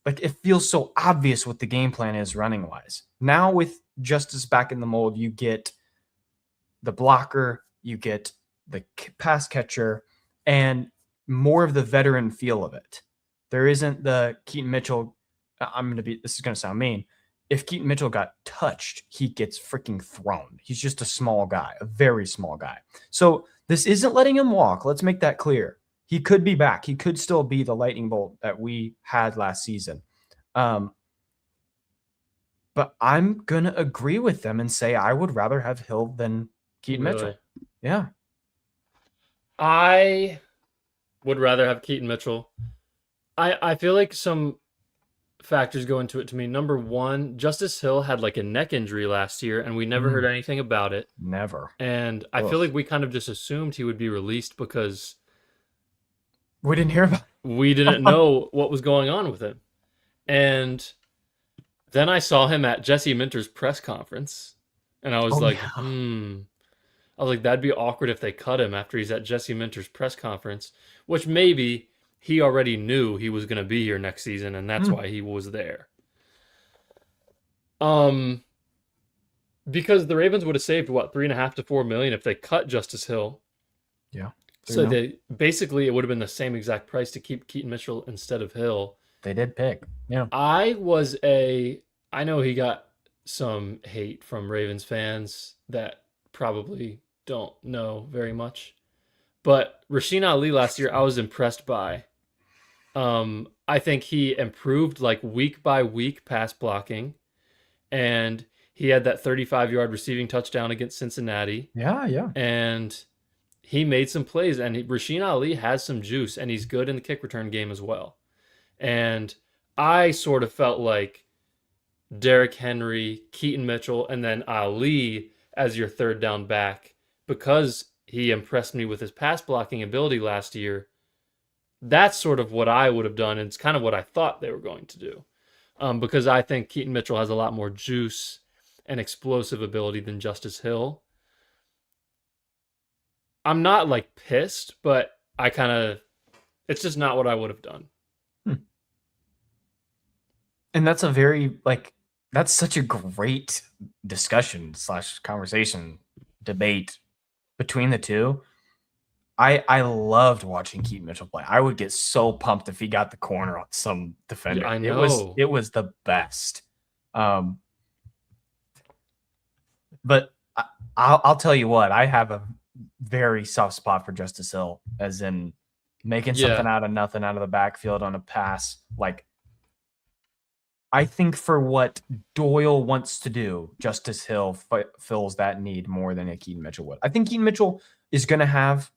like it feels so obvious what the game plan is running wise. Now with Justice back in the mold, you get the blocker, you get the pass catcher, and more of the veteran feel of it. There isn't the Keaton Mitchell. This is going to sound mean. If Keaton Mitchell got touched, he gets freaking thrown. He's just a small guy, a very small guy. So this isn't letting him walk. Let's make that clear. He could be back. He could still be the lightning bolt that we had last season. But I'm going to agree with them and say I would rather have Hill than Keaton Really. Mitchell. Yeah. I would rather have Keaton Mitchell. I feel like some factors go into it to me. Number one, Justice Hill had like a neck injury last year, and we never heard anything about it. Never. And I feel Ugh. like we kind of just assumed he would be released because We didn't hear about we didn't know what was going on with him. And then I saw him at Jesse Minter's press conference, and I was Oh, like, yeah. I was like, that'd be awkward if they cut him after he's at Jesse Minter's press conference, which maybe he already knew he was going to be here next season, and that's why he was there. Um, because the Ravens would have saved what 3.5 to 4 million if they cut Justice Hill. Yeah. So they basically it would have been the same exact price to keep Keaton Mitchell instead of Hill. They did pick. Yeah. I know he got some hate from Ravens fans that probably don't know very much. But Rasheen Ali last year, I was impressed by. I think he improved like week by week pass blocking, and he had that 35-yard receiving touchdown against Cincinnati, Yeah. Yeah. and he made some plays. And Rasheen Ali has some juice, and he's good in the kick return game as well. And I sort of felt like Derrick Henry, Keaton Mitchell, and then Ali as your third down back because he impressed me with his pass blocking ability last year. That's sort of what I would have done, and it's kind of what I thought they were going to do. Because I think Keaton Mitchell has a lot more juice and explosive ability than Justice Hill. I'm not like pissed, but it's just not what I would have done. And that's such a great discussion slash conversation debate between the two. I loved watching Keaton Mitchell play. I would get so pumped if he got the corner on some defender. Yeah, I It was know. it was the best. Um, but I'll tell you what, I have a very soft spot for Justice Hill, as in making something Yeah. out of nothing out of the backfield on a pass. Like, I think for what Doyle wants to do, Justice Hill fills that need more than a Keaton Mitchell would. I think Keaton Mitchell is going to have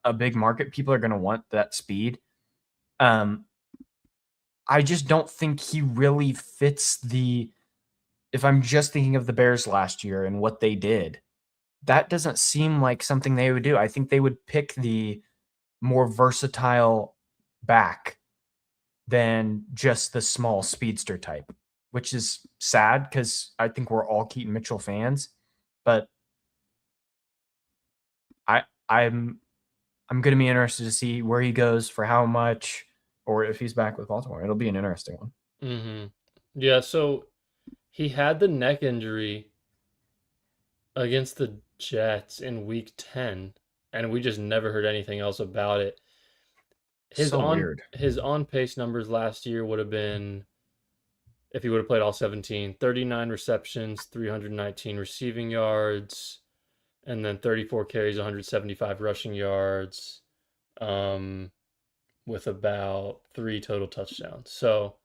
a big market. People are going to want that speed. I just don't think he really fits if I'm just thinking of the Bears last year and what they did, that doesn't seem like something they would do. I think they would pick the more versatile back than just the small speedster type, which is sad because I think we're all Keaton Mitchell fans. But I'm going to be interested to see where he goes, for how much, or if he's back with Baltimore. It'll be an interesting one. Mm-hmm. Yeah, so he had the neck injury against the Jets in week 10, and we just never heard anything else about it. His So on weird. his on pace numbers last year would have been, if he would have played all 17, 39 receptions, 319 receiving yards, and then 34 carries, 175 rushing yards, um, with about 3 total touchdowns. So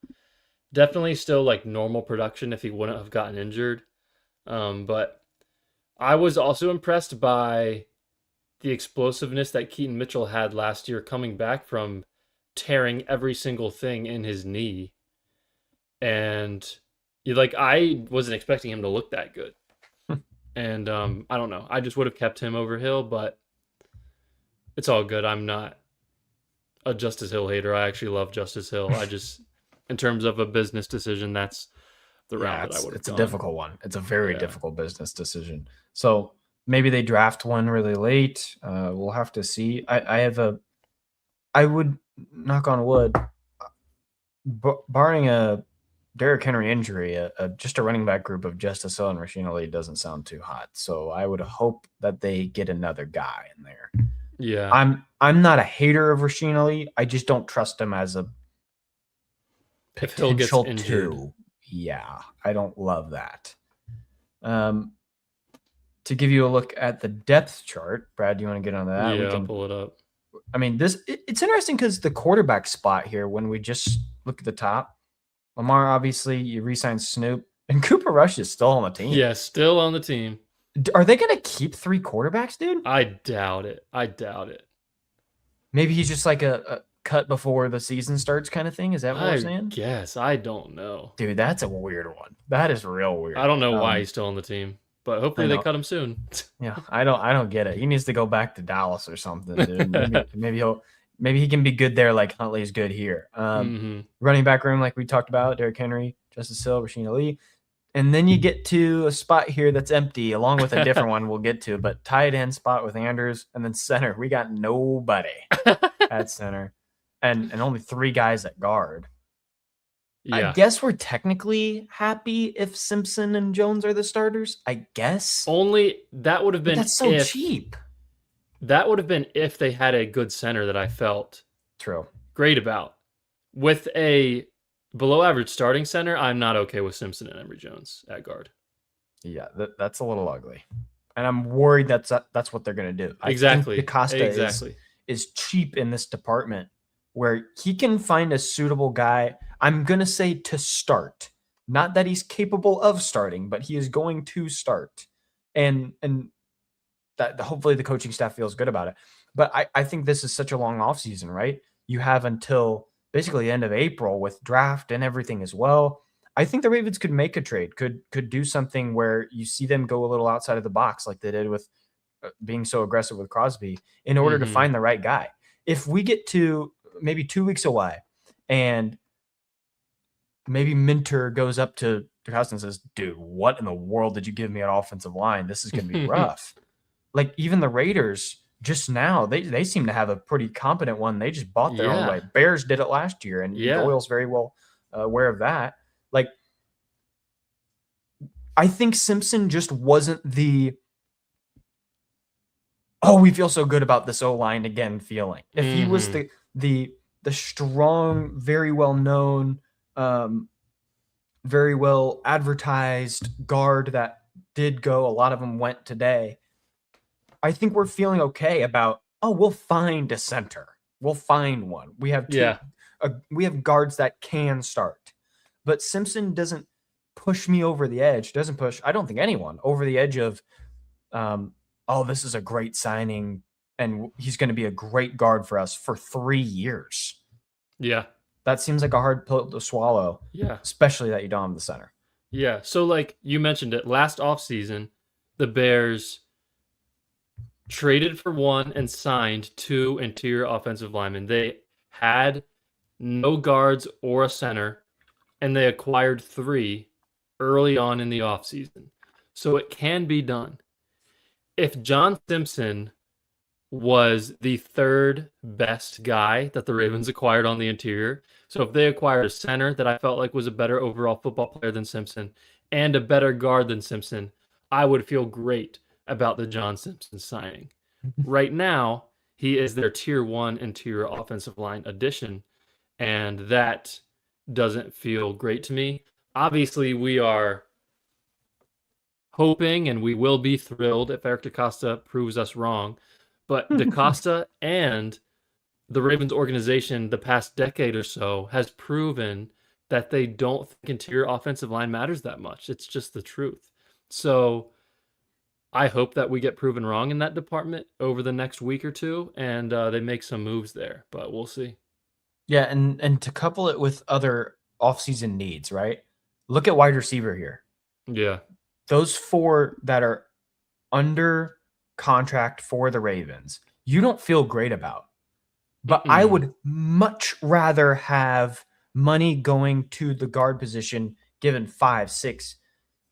definitely still like normal production if he wouldn't have gotten injured. But I was also impressed by the explosiveness that Keaton Mitchell had last year coming back from tearing every single thing in his knee. And like I wasn't expecting him to look that good. And I don't know. I just would have kept him over Hill, but it's all good. I'm not a Justice Hill hater. I actually love Justice Hill. I just in terms of a business decision, that's the route Yeah, that I would have it's a gone. difficult one. It's a very Yeah. difficult business decision. So maybe they draft one really late. We'll have to see. I would knock on wood, barring a Derrick Henry injury, just a running back group of Justice Hill and Rasheen Ali doesn't sound too hot. So I would hope that they get another guy in there. Yeah. I'm not a hater of Rasheen Ali. I just don't trust him as a If Hill gets potential injured. two. Yeah, I don't love that. Um, to give you a look at the depth chart, Brad, do you want to get on that? Yeah, We I'll can. pull it up. I mean, it's interesting because the quarterback spot here, when we just look at the top, Lamar obviously you re-signed Snoop, and Cooper Rush is still on the team. Yeah, still on the team. Are they going to keep three quarterbacks, dude? I doubt it. I doubt it. Maybe he's just like a cut before the season starts kind of thing. Is that what we're I saying? guess. I don't know. Dude, that's a weird one. That is real I weird. don't know why he's still on the team, but I hopefully they know. cut him soon. Yeah, I don't get it. He needs to go back to Dallas or something, dude. Maybe he can be good there like Huntley's good here. Hmm. Running back room like we talked about, Derrick Henry, Justice Hill, Rasheen Ali. And then you get to a spot here that's empty, along with a different one we'll get to, but tight end spot with Anders, and then center. We got nobody at center. And only three guys at guard. I Yeah. guess we're technically happy if Simpson and Jones are the starters. I guess. Only that would have But been that's so if cheap. that would have been if they had a good center that I felt True. great about. With a below average starting center, I'm not okay with Simpson and Emory Jones at guard. Yeah, that's a little ugly. And I'm worried that's what they're going to do. I think Exactly. DaCosta Exactly. is cheap in this department where he can find a suitable guy. I'm going to say to start. Not that he's capable of starting, but he is going to start. And that hopefully the coaching staff feels good about it. But I think this is such a long offseason, right? You have until basically the end of April with draft and everything as well. I think the Ravens could make a trade, could do something where you see them go a little outside of the box like they did with being so aggressive with Crosby in order to find the right guy. If we get to maybe 2 weeks away and maybe Minter goes up to DeCosta and says, dude, what in the world did you give me at offensive line? This is going to be rough. Like even the Raiders just now, they seem to have a pretty competent one. They just bought their own way. Bears did it last year, and Doyle's very well aware of that. Like, I think Simpson just wasn't the we feel so good about this O-line again feeling. If he was the strong, very well known, very well advertised guard that did go, a lot of them went today. I think we're feeling okay about, we'll find a center. We'll find one. We have we have guards that can start. But Simpson doesn't push me over the edge. Doesn't push, I don't think anyone over the edge of, this is a great signing and he's going to be a great guard for us for 3 years. Yeah. That seems like a hard pill to swallow. Yeah. Especially that you don't have the center. Yeah. So like you mentioned it, last offseason, the Bears traded for one and signed 2 interior offensive linemen. They had no guards or a center, and they acquired 3 early on in the offseason. So it can be done. If John Simpson was the 3rd best guy that the Ravens acquired on the interior, so if they acquired a center that I felt like was a better overall football player than Simpson and a better guard than Simpson, I would feel great about the John Simpson signing. Right now, he is their tier 1 interior offensive line addition, and that doesn't feel great to me. Obviously, we are hoping, and we will be thrilled if Eric DaCosta proves us wrong. But DaCosta and the Ravens organization the past decade or so has proven that they don't think interior offensive line matters that much. It's just the truth. So I hope that we get proven wrong in that department over the next week or two, and they make some moves there. But we'll see. Yeah, and to couple it with other offseason needs, right? Look at wide receiver here. Yeah. Those 4 that are under contract for the Ravens, you don't feel great about. But I would much rather have money going to the guard position, given 5, 6,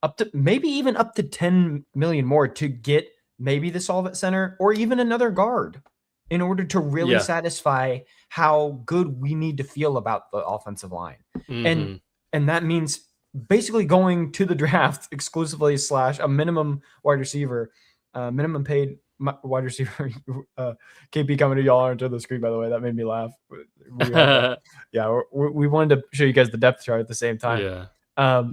up to maybe even up to 10 million more to get maybe the solvent center or even another guard in order to really satisfy how good we need to feel about the offensive line. And that means basically going to the draft exclusively / a minimum wide receiver, minimum paid wide receiver. KP coming to y'all onto the screen, by the way. That made me laugh. We wanted to show you guys the depth chart at the same time. Yeah.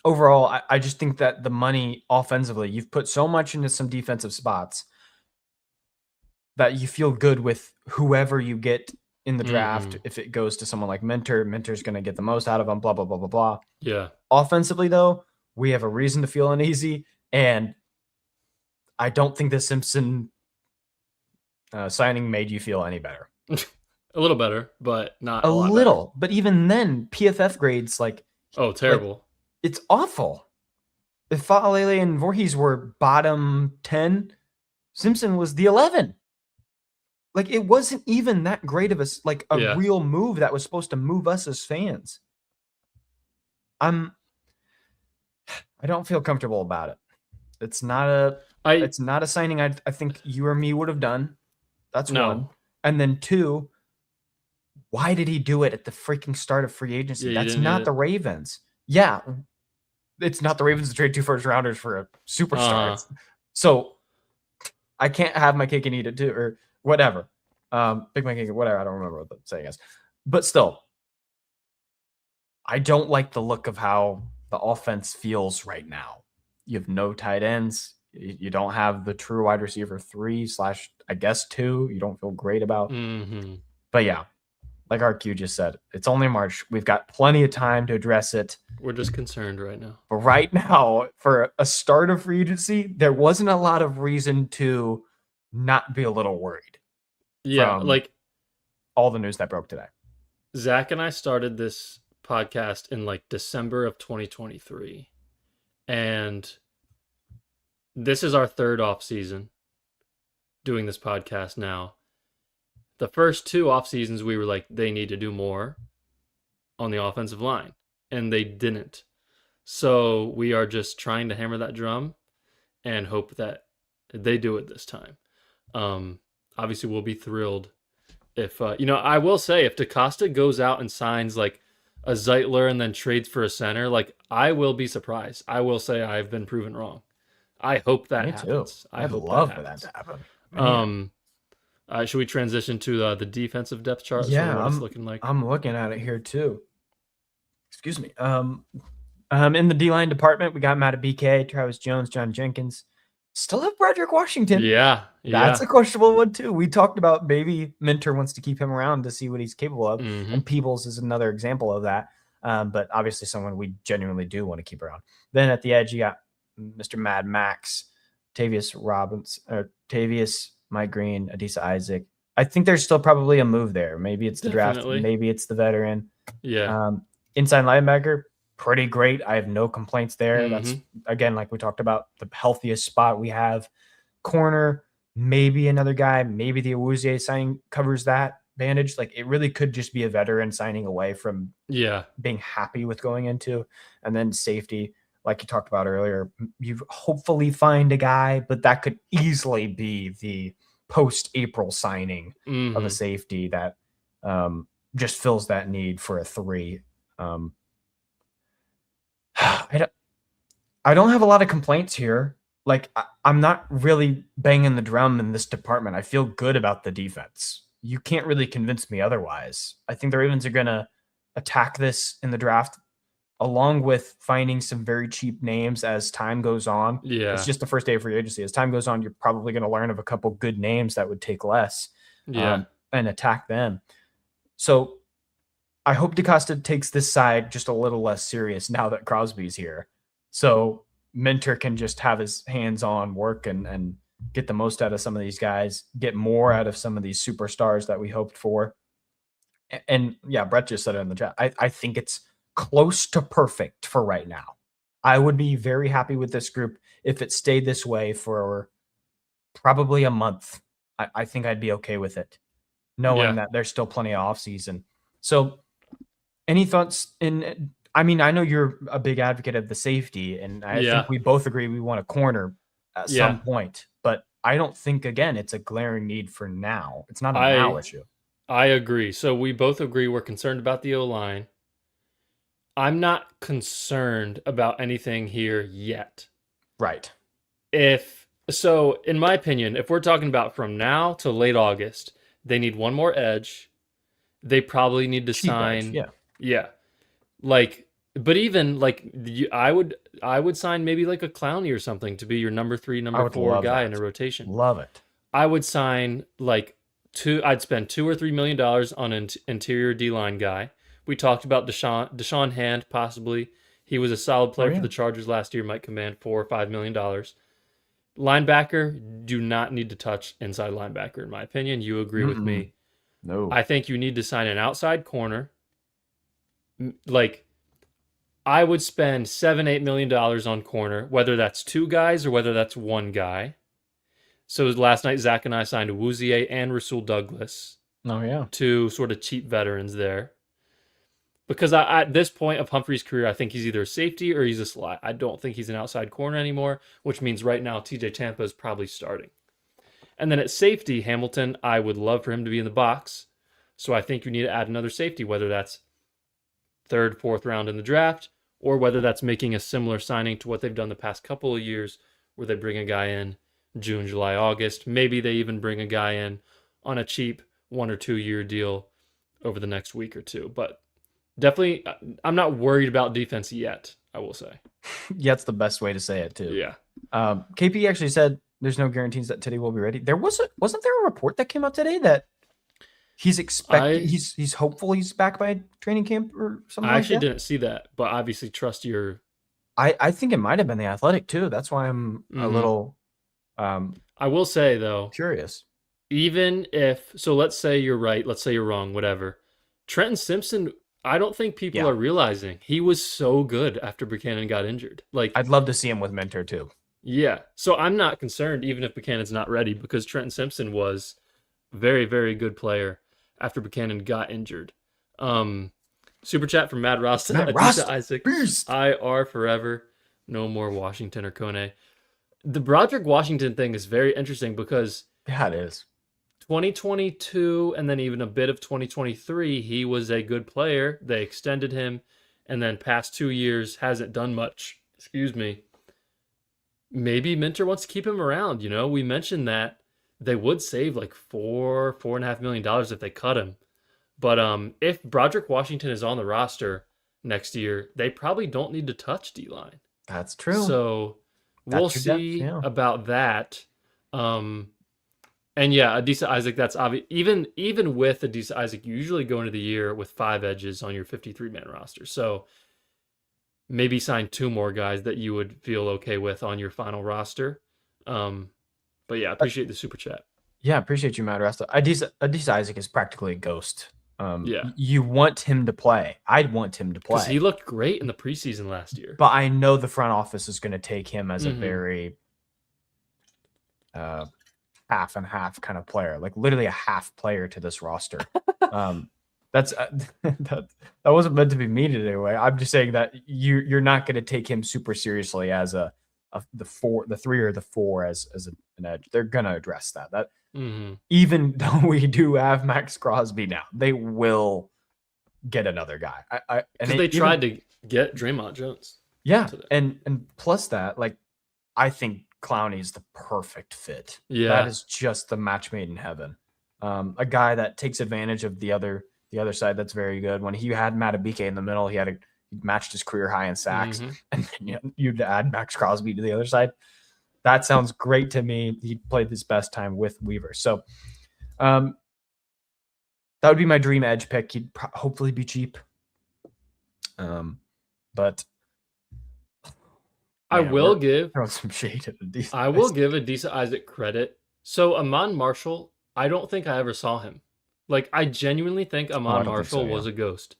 Overall, I just think that the money offensively, you've put so much into some defensive spots that you feel good with whoever you get in the draft. If it goes to someone like Minter's going to get the most out of them, blah, blah, blah, blah, blah. Yeah. Offensively, though, we have a reason to feel uneasy, and I don't think the Simpson signing made you feel any better. A little better, but not a lot little. Better. But even then, PFF grades terrible. Like, it's awful. If Fa'alele and Voorhees were bottom 10, Simpson was the 11. Like, it wasn't even that great of a real move that was supposed to move us as fans. I don't feel comfortable about it. It's not a signing I think you or me would have done. That's one. And then 2, why did he do it at the freaking start of free agency? That's not the Ravens. Yeah. It's not the Ravens to trade 2 first rounders for a superstar. So I can't have my cake and eat it too, or whatever. Big my cake, whatever. I don't remember what the saying is. But still, I don't like the look of how the offense feels right now. You have no tight ends. You don't have the true wide receiver 3 / I guess 2. You don't feel great about. But yeah, like RQ just said, it's only March. We've got plenty of time to address it. We're just concerned right now. But right now, for a start of free agency, there wasn't a lot of reason to not be a little worried. Yeah, like all the news that broke today. Zach and I started this podcast in December of 2023. And this is our 3rd off season doing this podcast now. The first 2 off seasons, we were like, they need to do more on the offensive line. And they didn't. So we are just trying to hammer that drum and hope that they do it this time. Obviously, we'll be thrilled if, I will say, if DaCosta goes out and signs a Zeitler and then trades for a center, I will be surprised. I will say I've been proven wrong. I hope that happens. I'd love for that to happen. Should we transition to the defensive depth chart? Yeah, what it's looking like. I'm looking at it here too. Excuse me. In the D-line department, we got Matt BK, Travis Jones, John Jenkins. Still have Broderick Washington. Yeah. That's a questionable one too. We talked about maybe Minter wants to keep him around to see what he's capable of. And Peebles is another example of that. But obviously someone we genuinely do want to keep around. Then at the edge, you got Mr. Mad Max, Tavius Mike Green, Adisa Isaac. I think there's still probably a move there. Maybe it's the draft. Maybe it's the veteran. Yeah. Inside linebacker, pretty great. I have no complaints there. That's, again, like we talked about, the healthiest spot we have. Corner, maybe another guy. Maybe the Awuzie signing covers that bandage. It really could just be a veteran signing away from being happy with going into. And then safety, like you talked about earlier, you hopefully find a guy, but that could easily be the post-April signing of a safety that just fills that need for a 3. I don't have a lot of complaints here. I'm not really banging the drum in this department. I feel good about the defense. You can't really convince me otherwise. I think the Ravens are going to attack this in the draft along with finding some very cheap names as time goes on. It's Yeah. just the first day of free agency. As time goes on, you're probably going to learn of a couple good names that would take less Yeah. and attack them. So I hope DaCosta takes this side just a little less serious now that Crosby's here. So Minter can just have his hands on work and get the most out of some of these guys, get more out of some of these superstars that we hoped for. And yeah, Brett just said it in the chat. I think it's close to perfect for right now. I would be very happy with this group if it stayed this way for probably a month. I think I'd be okay with it, knowing that there's still plenty of off season. So any thoughts in, I mean, I know you're a big advocate of the safety, and I think we both agree we want a corner at some point, but I don't think, again, it's a glaring need for now. It's not a now issue. I agree. So we both agree we're concerned about the O-line. I'm not concerned about anything here yet. Right. So, in my opinion, if we're talking about from now to late August, they need one more edge. They probably need to sign. Edge, yeah. Like, but even like I would sign maybe like a Clowney or something to be your number 3, number 4 guy in a rotation. Love it. I would sign like I'd spend $2 or $3 million on an interior D-line guy. We talked about Deshaun Hand possibly. He was a solid player for the Chargers last year, might command $4 or $5 million. Linebacker, do not need to touch inside linebacker, in my opinion. You agree with me. No. I think you need to sign an outside corner. Like, I would spend $7-8 million on corner, whether that's 2 guys or whether that's 1 guy. So last night, Zach and I signed Awuzie and Rasul Douglas. Oh, yeah. 2 sort of cheap veterans there. Because at this point of Humphrey's career, I think he's either a safety or he's a slot. I don't think he's an outside corner anymore, which means right now TJ Tampa is probably starting. And then at safety, Hamilton, I would love for him to be in the box. So I think you need to add another safety, whether that's 3rd, 4th round in the draft, or whether that's making a similar signing to what they've done the past couple of years, where they bring a guy in June, July, August. Maybe they even bring a guy in on a cheap 1 or 2 year deal over the next week or two. But definitely, I'm not worried about defense yet, I will say. Yeah, that's the best way to say it, too. Yeah. KP actually said there's no guarantees that Teddy will be ready. Wasn't there a report that came out today that he's expecting, he's hopeful he's back by training camp or something like that? I actually didn't see that, but obviously trust your... I think it might have been The Athletic, too. That's why I'm a little... I will say, though... curious. Even if... So let's say you're right, let's say you're wrong, whatever. Trenton Simpson... I don't think people are realizing he was so good after Buchanan got injured. Like, I'd love to see him with Minter too. Yeah. So I'm not concerned even if Buchanan's not ready, because Trenton Simpson was a very, very good player after Buchanan got injured. Super chat from Mad Rasta. Adisa Isaac. Beast. IR forever. No more Washington or Kone. The Broderick Washington thing is very interesting because... Yeah, it is. 2022 and then even a bit of 2023, he was a good player. They extended him, and then past 2 years hasn't done much. Excuse me. Maybe Minter wants to keep him around. You know, we mentioned that they would save like $4.5 million if they cut him. But if Broderick Washington is on the roster next year, they probably don't need to touch D-line. That's true. So we'll see about that. And yeah, Adisa Isaac, that's obvious. Even with Adisa Isaac, you usually go into the year with 5 edges on your 53-man roster. So maybe sign 2 more guys that you would feel okay with on your final roster. But yeah, appreciate the super chat. Yeah, appreciate you, Matt Rasta. Adisa Isaac is practically a ghost. You want him to play. I'd want him to play. Because he looked great in the preseason last year. But I know the front office is going to take him as a very... half and half kind of player, like literally a half player to this roster. That's that wasn't meant to be mean in any way. I'm just saying that you're not going to take him super seriously as the 3 or the 4 as an edge. They're going to address that. Even though we do have Max Crosby now, they will get another guy. Because they tried to get Draymond Jones. Yeah, and plus that, like, I think Clowney is the perfect fit. Yeah, that is just the match made in heaven. A guy that takes advantage of the other side. That's very good. When he had Matabike in the middle, he had He matched his career high in sacks, Mm-hmm. and then you'd add Max Crosby to the other side. That sounds great to me. He played his best time with Weaver. So that would be my dream edge pick. He'd hopefully be cheap. But I man, will we're give throwing some shade at the decent. I will give Adisa Isaac credit. So Amon Marshall, I don't think I ever saw him. Like I genuinely think I Amon don't think so. Marshall Yeah. was a ghost.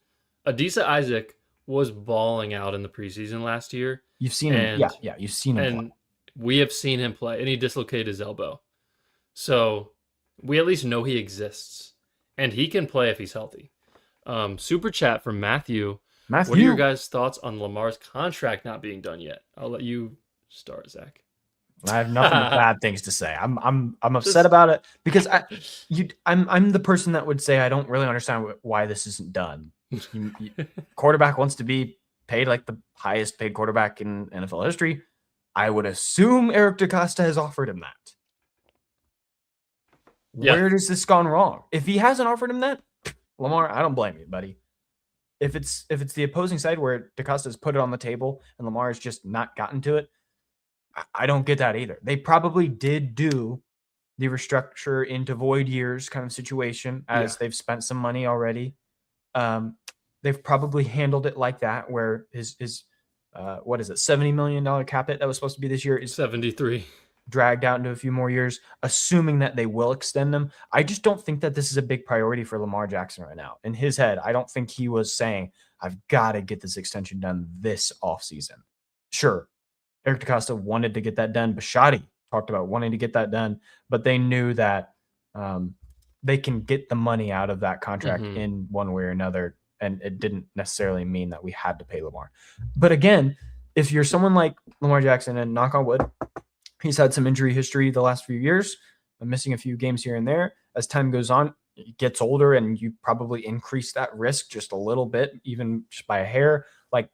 Adisa Isaac was balling out in the preseason last year. You've seen him. And Yeah, you've seen him play. we have seen him play, and he dislocated his elbow. So we at least know he exists. And he can play if he's healthy. Super chat from Matthew. What are your guys' thoughts on Lamar's contract not being done yet? I'll let you start, Zach. I have nothing but bad things to say. I'm upset about it because I'm the person that would say I don't really understand why this isn't done. Quarterback wants to be paid like the highest paid quarterback in NFL history. I would assume Eric DeCosta has offered him that. Yeah. Where does this gone wrong? If he hasn't offered him that, Lamar, I don't blame you, buddy. If it's the opposing side where DeCosta has put it on the table and Lamar has just not gotten to it, I don't get that either. They probably did do the restructure into void years kind of situation as they've spent some money already. They've probably handled it like that, where his what is it, $70 million cap hit that was supposed to be this year is 73. dragged out into a few more years, assuming that they will extend them. I just don't think that this is a big priority for Lamar Jackson right now. In his head, I don't think he was saying, I've got to get this extension done this offseason. Sure, Eric DeCosta wanted to get that done. Bisciotti talked about wanting to get that done, but they knew that they can get the money out of that contract in one way or another, and it didn't necessarily mean that we had to pay Lamar. But again, if you're someone like Lamar Jackson, and knock on wood, he's had some injury history the last few years, missing a few games here and there. As time goes on, he gets older, and you probably increase that risk just a little bit, even just by a hair. Like,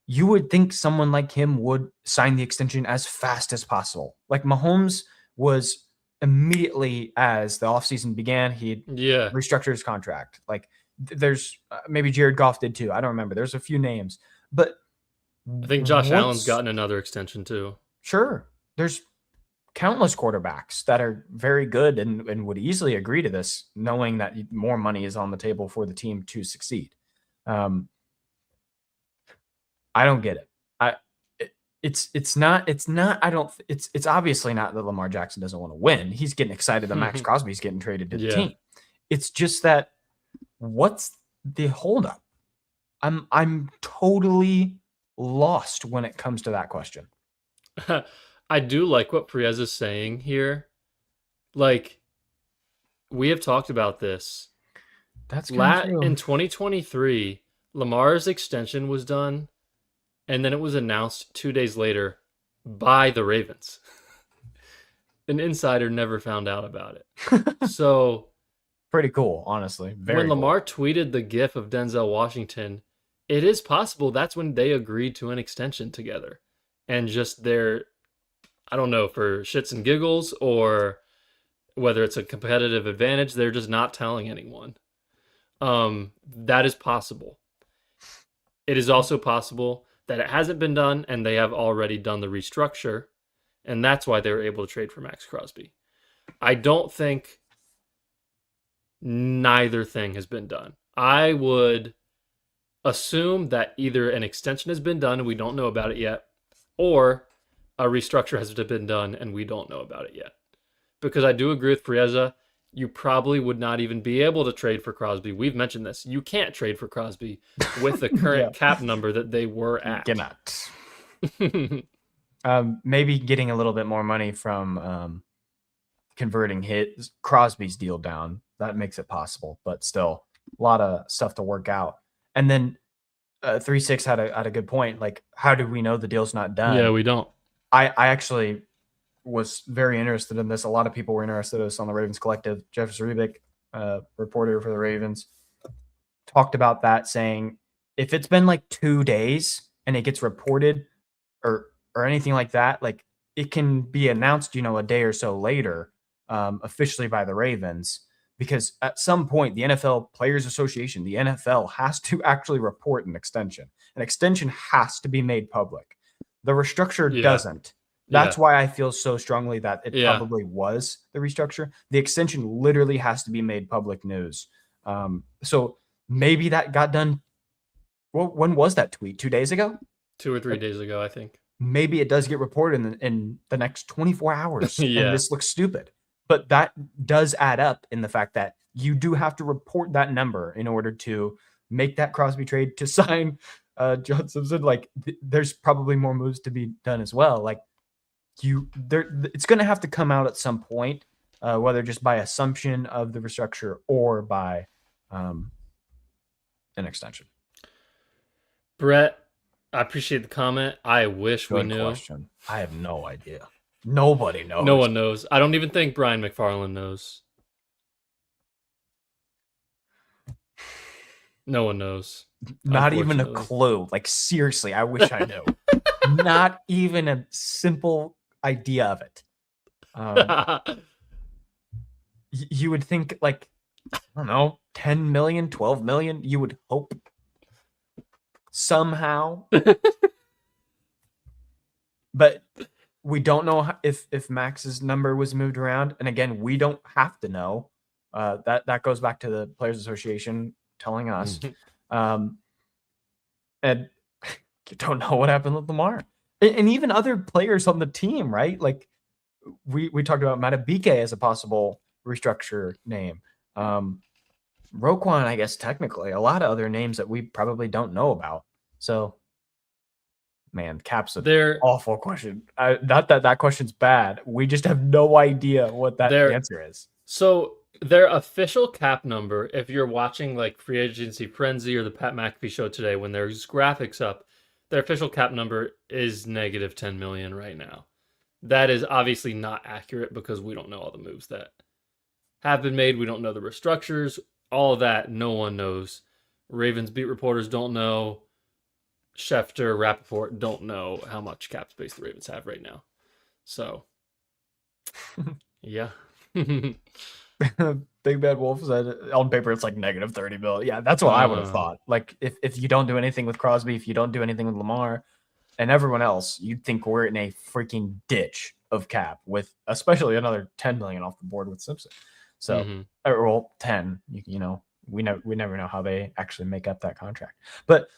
you would think someone like him would sign the extension as fast as possible. Like Mahomes was immediately as the offseason began, he restructured his contract. Like there's maybe Jared Goff did too. I don't remember. There's a few names, but I think Josh Allen's gotten another extension too. Sure. There's countless quarterbacks that are very good and would easily agree to this, knowing that more money is on the table for the team to succeed. I don't get it. It's obviously not that Lamar Jackson doesn't want to win. He's getting excited that Max Crosby's getting traded to the team. It's just that what's the holdup? I'm totally lost when it comes to that question. I do like what Priez is saying here. Like, we have talked about this. That's kind of true. In 2023, Lamar's extension was done, and then it was announced 2 days later by the Ravens. An insider never found out about it. So pretty cool, honestly. When Lamar tweeted the gif of Denzel Washington, it is possible that's when they agreed to an extension together. And just I don't know, for shits and giggles or whether it's a competitive advantage, they're just not telling anyone. That is possible. It is also possible that it hasn't been done and they have already done the restructure, and that's why they were able to trade for Max Crosby. I don't think neither thing has been done. I would assume that either an extension has been done and we don't know about it yet, or a restructure has been done and we don't know about it yet. Because I do agree with Prieza, you probably would not even be able to trade for Crosby. We've mentioned this. You can't trade for Crosby with the current cap number that they were at. You cannot. Maybe getting a little bit more money from converting Crosby's deal down. That makes it possible, but still a lot of stuff to work out. And then 3-6 had a good point. Like, how do we know the deal's not done? Yeah, we don't. I actually was very interested in this. A lot of people were interested in this on the Ravens Collective. Jeff Zrebick, reporter for the Ravens, talked about that, saying if it's been like 2 days and it gets reported or anything like that, like it can be announced, a day or so later, officially by the Ravens. because at some point the NFL Players Association, the NFL, has to actually report an extension. An extension has to be made public. The restructure Yeah. doesn't. That's Yeah. why I feel so strongly that it Yeah. probably was the restructure. The extension literally has to be made public news. So maybe that got done. Well, when was that tweet? 2 days ago? 2 or 3 days ago, I think. Maybe it does get reported in the next 24 hours and Yeah. this looks stupid. But that does add up in the fact that you do have to report that number in order to make that Crosby trade to sign John Simpson. Like there's probably more moves to be done as well. Like it's going to have to come out at some point, whether just by assumption of the restructure or by an extension. Brett, I appreciate the comment. I wish we Good knew. question. I have no idea. Nobody knows. No one knows. I don't even think Brian McFarland knows. No one knows. Not even a clue. Like, seriously, I wish I knew. Not even a simple idea of it. You would think, like, I don't know, 10 million, 12 million, you would hope somehow. But we don't know if Max's number was moved around. And again, we don't have to know. That goes back to the Players Association telling us. And you don't know what happened with Lamar. And even other players on the team, right? Like we talked about Matabike as a possible restructure name. Roquan, I guess, technically. A lot of other names that we probably don't know about. So, man, Cap's an awful question. Not that question's bad. We just have no idea what that answer is. So their official cap number, if you're watching like Free Agency Frenzy or the Pat McAfee show today, when there's graphics up, their official cap number is negative 10 million right now. That is obviously not accurate because we don't know all the moves that have been made. We don't know the restructures. All of that, no one knows. Ravens beat reporters don't know. Schefter, Rappaport don't know how much cap space the Ravens have right now. So, yeah. Big Bad Wolf said on paper it's like negative 30 mil. Yeah, that's what I would have thought. Like if you don't do anything with Crosby, if you don't do anything with Lamar and everyone else, you'd think we're in a freaking ditch of cap with especially another 10 million off the board with Simpson. So or well, 10, you know, we never know how they actually make up that contract. But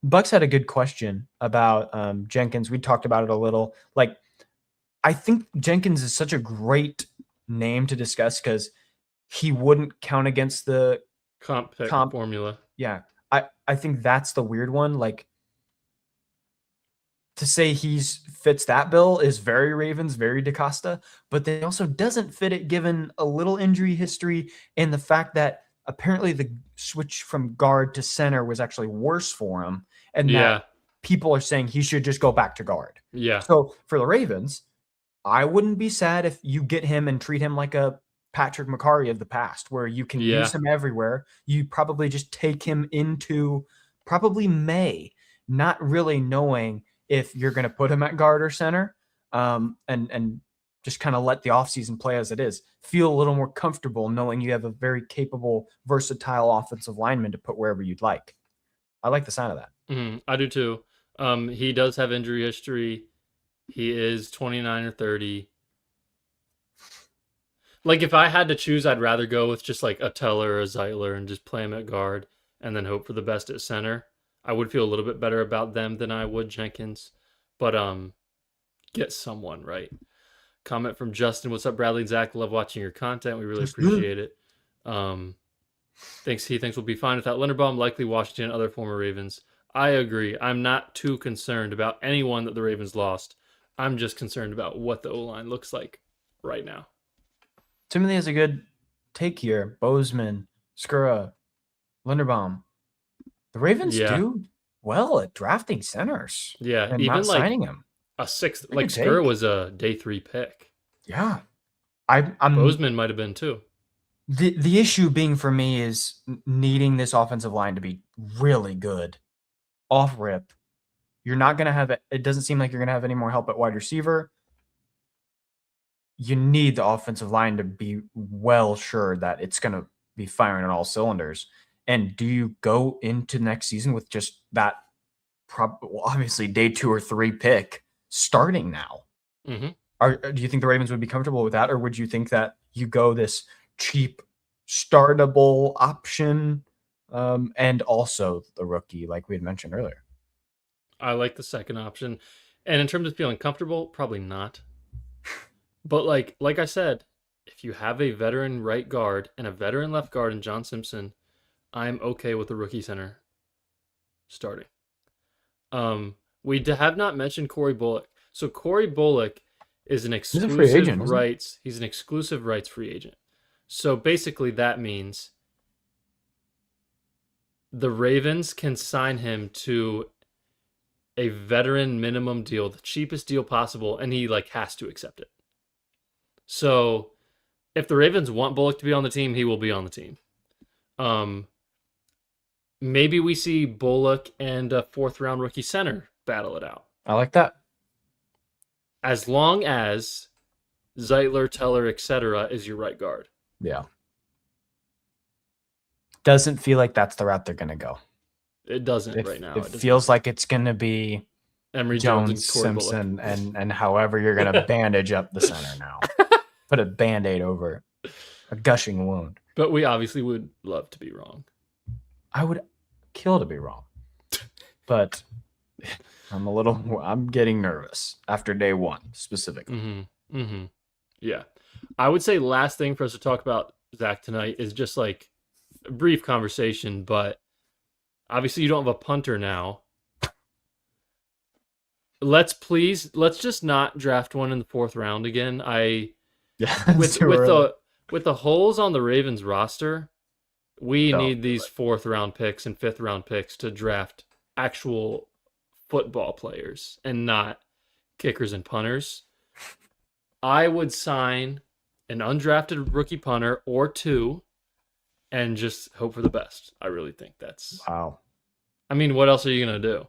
Bucks had a good question about Jenkins. We talked about it a little. Like I think Jenkins is such a great name to discuss because he wouldn't count against the comp formula. Yeah. I think that's the weird one. Like to say he's fits that bill is very Ravens, very DaCosta, but they also doesn't fit it given a little injury history and the fact that apparently the switch from guard to center was actually worse for him. And that people are saying he should just go back to guard. Yeah. So for the Ravens, I wouldn't be sad if you get him and treat him like a Patrick McCarry of the past, where you can use him everywhere. You probably just take him into probably May, not really knowing if you're going to put him at guard or center, and just kind of let the offseason play as it is. Feel a little more comfortable knowing you have a very capable, versatile offensive lineman to put wherever you'd like. I like the sound of that. I do too. He does have injury history. He is 29 or 30. Like, if I had to choose, I'd rather go with just like a Teller or a Zeitler and just play him at guard and then hope for the best at center. I would feel a little bit better about them than I would Jenkins. But get someone, right? Comment from Justin. What's up, Bradley and Zach? Love watching your content. We really appreciate it. He thinks we'll be fine without Linderbaum, likely Washington and other former Ravens. I agree. I'm not too concerned about anyone that the Ravens lost. I'm just concerned about what the O-line looks like right now. Timothy has a good take here. Bozeman, Skura, Linderbaum. The Ravens do well at drafting centers. Yeah, and even not like signing him. A sixth, like Skura was a day 3 pick. Yeah, I'm Bozeman might have been too. The issue being for me is needing this offensive line to be really good off rip. You're not going to have it. It doesn't seem like you're going to have any more help at wide receiver. you need the offensive line to be well sure that it's going to be firing on all cylinders. And do you go into next season with just that, obviously day 2 or 3 pick starting now? Mm-hmm. Do you think the Ravens would be comfortable with that, or would you think that you go this cheap, startable option, and also the rookie, like we had mentioned earlier? I like the second option. And in terms of feeling comfortable, probably not. But like I said, if you have a veteran right guard and a veteran left guard in John Simpson, I'm okay with the rookie center starting. We have not mentioned Corey Bullock. So Corey Bullock is an He's a free exclusive agent, isn't he? rights. He's an exclusive rights free agent. So basically, that means the Ravens can sign him to a veteran minimum deal, the cheapest deal possible, and he has to accept it. So if the Ravens want Bullock to be on the team, he will be on the team. Maybe we see Bullock and a 4th-round rookie center battle it out. I like that. As long as Zeitler, Teller, etc. is your right guard. Yeah. Doesn't feel like that's the route they're going to go. It doesn't right now. It feels like it's going to be Emory Jones, and Corey Simpson, and however you're going to bandage up the center now. Put a Band-Aid over a gushing wound. But we obviously would love to be wrong. I would kill to be wrong. But I'm getting nervous after day 1 specifically. Mm-hmm. Mm-hmm. Yeah. I would say last thing for us to talk about, Zach, tonight is just a brief conversation, but obviously you don't have a punter now. Let's just not draft one in the 4th round again. With the holes on the Ravens roster, we need these 4th round picks and 5th round picks to draft actual football players and not kickers and punters. I would sign an undrafted rookie punter or 2 and just hope for the best. I really think that's... Wow. I mean, what else are you going to do?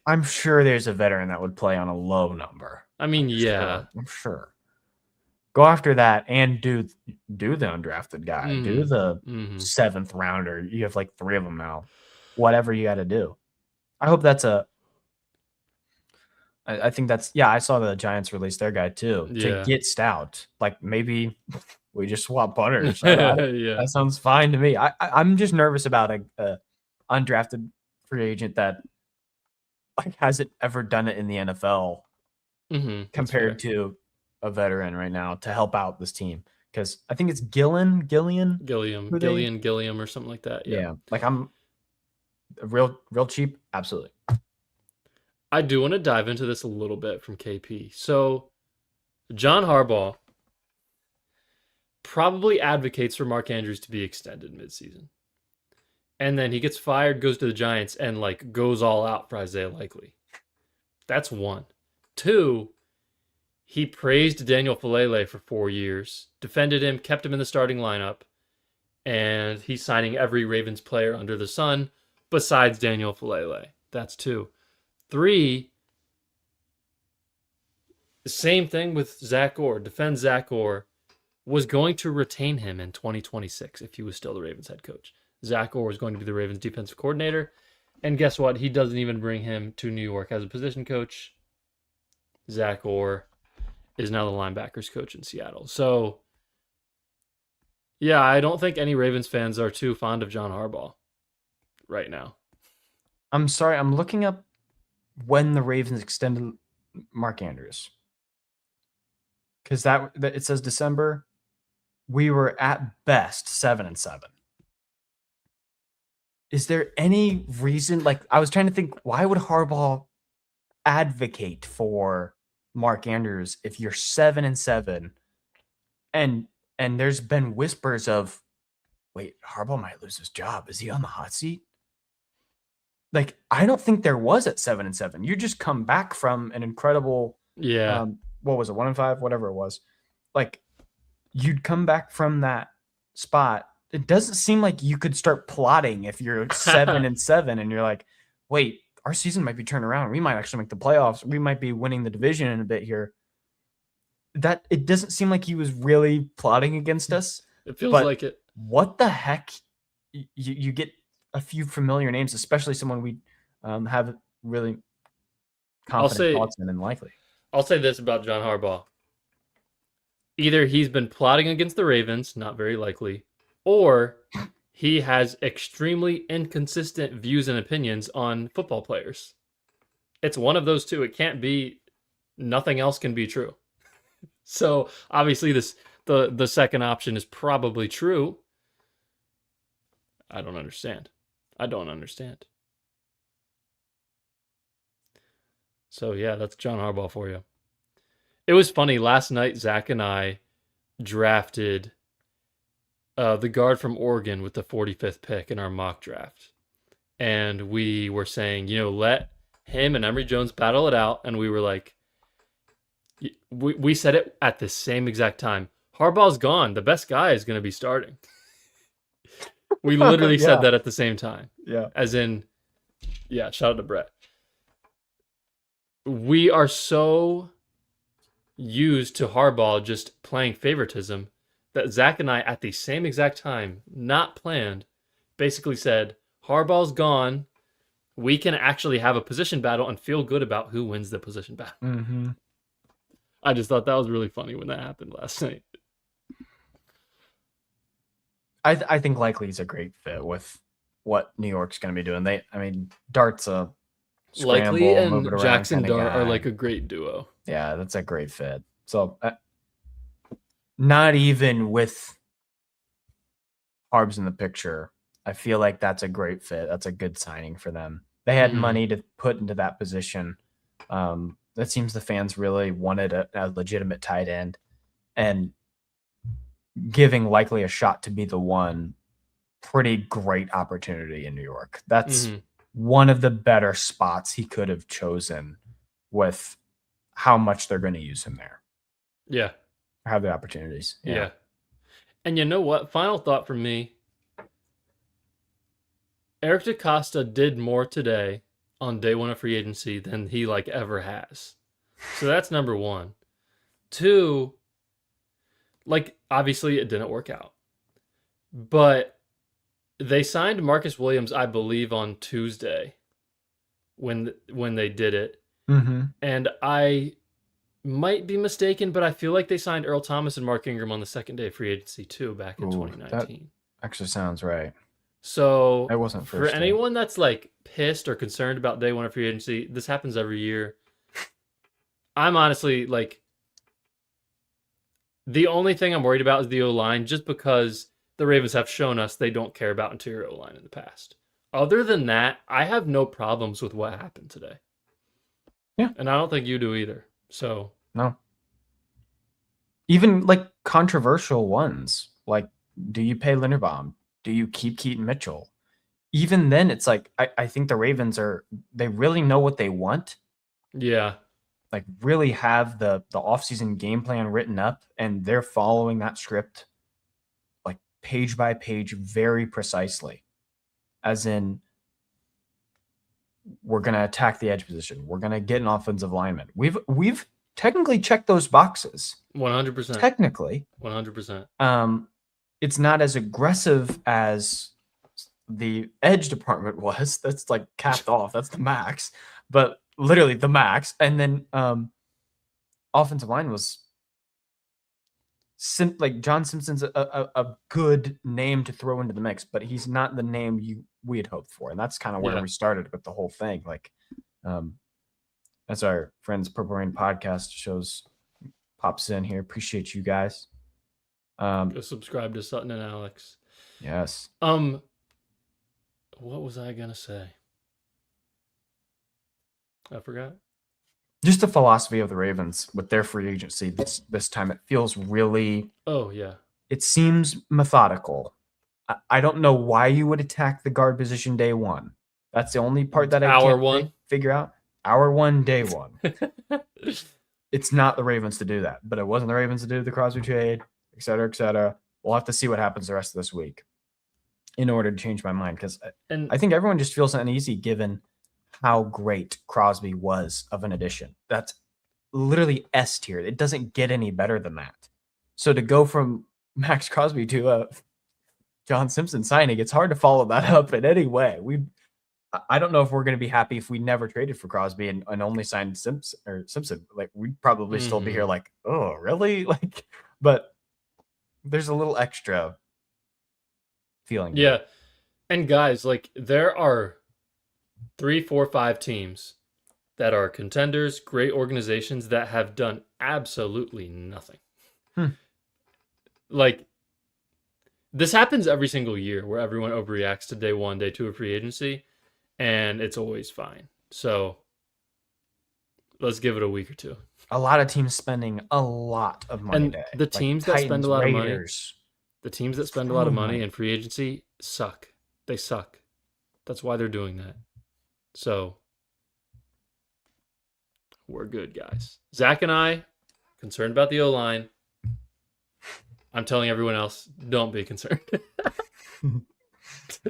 I'm sure there's a veteran that would play on a low number. I mean, I'm sure. Go after that and do the undrafted guy. Mm-hmm. Do the 7th rounder. You have 3 of them now. Whatever you got to do. I hope that's I think that's... Yeah, I saw the Giants release their guy too to get Stout. Maybe we just swap punters. That sounds fine to me. I'm just nervous about a undrafted free agent that hasn't ever done it in the NFL compared to a veteran right now to help out this team. Because I think it's Gilliam or something like that. Yeah. I'm real cheap. Absolutely. I do want to dive into this a little bit from KP. So John Harbaugh probably advocates for Mark Andrews to be extended midseason. And then he gets fired, goes to the Giants, and goes all out for Isaiah Likely. That's 1. 2, he praised Daniel Falele for 4 years, defended him, kept him in the starting lineup, and he's signing every Ravens player under the sun besides Daniel Falele. That's 2. 3, the same thing with Zach Orr. Defends Zach Orr, was going to retain him in 2026 if he was still the Ravens head coach. Zach Orr was going to be the Ravens defensive coordinator. And guess what? He doesn't even bring him to New York as a position coach. Zach Orr is now the linebackers coach in Seattle. So, yeah, I don't think any Ravens fans are too fond of John Harbaugh right now. I'm sorry. I'm looking up when the Ravens extended Mark Andrews. Because that it says December. We were at best 7-7. Is there any reason? I was trying to think, why would Harbaugh advocate for Mark Andrews if you're 7-7? And there's been whispers of, wait, Harbaugh might lose his job. Is he on the hot seat? I don't think there was at 7-7. You just come back from an incredible, what was it, 1-5, whatever it was. You'd come back from that spot. It doesn't seem like you could start plotting if you're 7-7 and you're like, wait, our season might be turned around. We might actually make the playoffs. We might be winning the division in a bit here. that it doesn't seem like he was really plotting against us. It feels But like it. what the heck? You get a few familiar names, especially someone we have really I'll confident say thoughts in and likely. I'll say this about John Harbaugh. Either he's been plotting against the Ravens, not very likely, or he has extremely inconsistent views and opinions on football players. It's one of those two. It can't be, nothing else can be true. So obviously the second option is probably true. I don't understand. I don't understand. So yeah, that's John Harbaugh for you. It was funny last night. Zach and I drafted the guard from Oregon with the 45th pick in our mock draft, and we were saying, let him and Emory Jones battle it out, and we were like, we said it at the same exact time. Harbaugh's gone. The best guy is going to be starting. We literally said that at the same time. Yeah. As in, yeah, shout out to Brett. We are so used to Harbaugh just playing favoritism that Zach and I, at the same exact time, not planned, basically said, Harbaugh's gone. We can actually have a position battle and feel good about who wins the position battle. Mm-hmm. I just thought that was really funny when that happened last night. I think likely he's a great fit with what New York's going to be doing. Dart's a Likely scramble, move it and around Jackson kinda Dart are guy. like a great duo. Yeah, that's a great fit. So, not even with Harbs in the picture, I feel like that's a great fit. That's a good signing for them. They had money to put into that position. That seems the fans really wanted a legitimate tight end, and giving likely a shot to be the one. Pretty great opportunity in New York. That's one of the better spots he could have chosen with how much they're going to use him there. Yeah. Have the opportunities. Yeah. And you know what? Final thought from me. Eric DaCosta did more today on day one of free agency than he ever has. So that's number one. Two, obviously it didn't work out. But they signed Marcus Williams, I believe, on Tuesday when they did it. Mm-hmm. And I might be mistaken, but I feel like they signed Earl Thomas and Mark Ingram on the second day of free agency too back in 2019. That actually sounds right. So it wasn't for anyone that's pissed or concerned about day one of free agency, this happens every year. I'm honestly the only thing I'm worried about is the O-line, just because the Ravens have shown us they don't care about interior O-line in the past. Other than that, I have no problems with what happened today. Yeah. And I don't think you do either. So no. Even controversial ones, do you pay Linderbaum? Do you keep Keaton Mitchell? Even then, it's I think the Ravens they really know what they want. Yeah. Really have the offseason game plan written up, and they're following that script page by page very precisely. As in, we're going to attack the edge position. We're going to get an offensive lineman. We've technically checked those boxes. 100%. Technically. 100%. It's not as aggressive as the edge department was. That's capped off. That's the max. But literally the max. And then offensive line was John Simpson's a good name to throw into the mix, but he's not the name we had hoped for. And that's kind of where we started with the whole thing. As our friends Purple Rain podcast pops in here. Appreciate you guys. Go subscribe to Sutton and Alex. Yes. What was I gonna say? I forgot. Just the philosophy of the Ravens with their free agency this time. It feels really. Oh yeah. It seems methodical. I don't know why you would attack the guard position day one. That's the only part that I can't figure out. Hour one, day one. It's not the Ravens to do that, but it wasn't the Ravens to do the Crosby trade, et cetera, et cetera. We'll have to see what happens the rest of this week in order to change my mind, because I think everyone just feels uneasy given how great Crosby was of an addition. That's literally S tier. It doesn't get any better than that. So to go from Max Crosby to John Simpson signing, it's hard to follow that up in any way. I don't know if we're going to be happy if we never traded for Crosby and only signed Simpson. Like, we'd probably still be here like, oh, really? Like, but there's a little extra feeling. Yeah. And guys, like, there are 3, 4, 5 teams that are contenders, great organizations that have done absolutely nothing. Like, this happens every single year where everyone overreacts to day one, day two of free agency, and it's always fine. So let's give it a week or two. A lot of teams spending a lot of money And today. the teams that spend a lot of money, the teams that spend a lot of money money. in free agency suck. They suck. That's why they're doing that. So we're good, guys. Zach and I, concerned about the O-line. I'm telling everyone else, don't be concerned.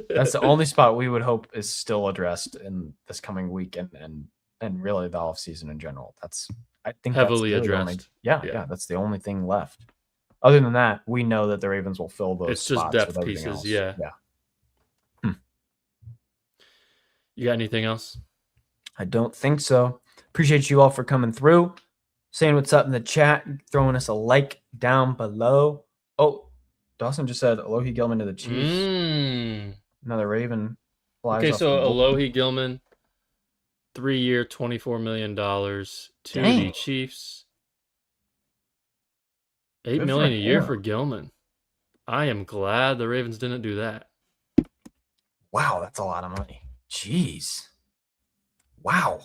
That's the only spot we would hope is still addressed in this coming week and really the offseason in general. I think heavily that's really addressed. Yeah, that's the only thing left. Other than that, we know that the Ravens will fill those It's just spots depth with everything pieces, else. yeah. You got anything else? I don't think so. Appreciate you all for coming through, saying what's up in the chat, throwing us a like down below. Oh, Dawson just said Alohi Gilman to the Chiefs. Another Raven. Okay, so Alohi Gilman, 3-year, $24 million to the Chiefs. $8 million a year for Gilman. I am glad the Ravens didn't do that. Wow, that's a lot of money. Jeez. Wow.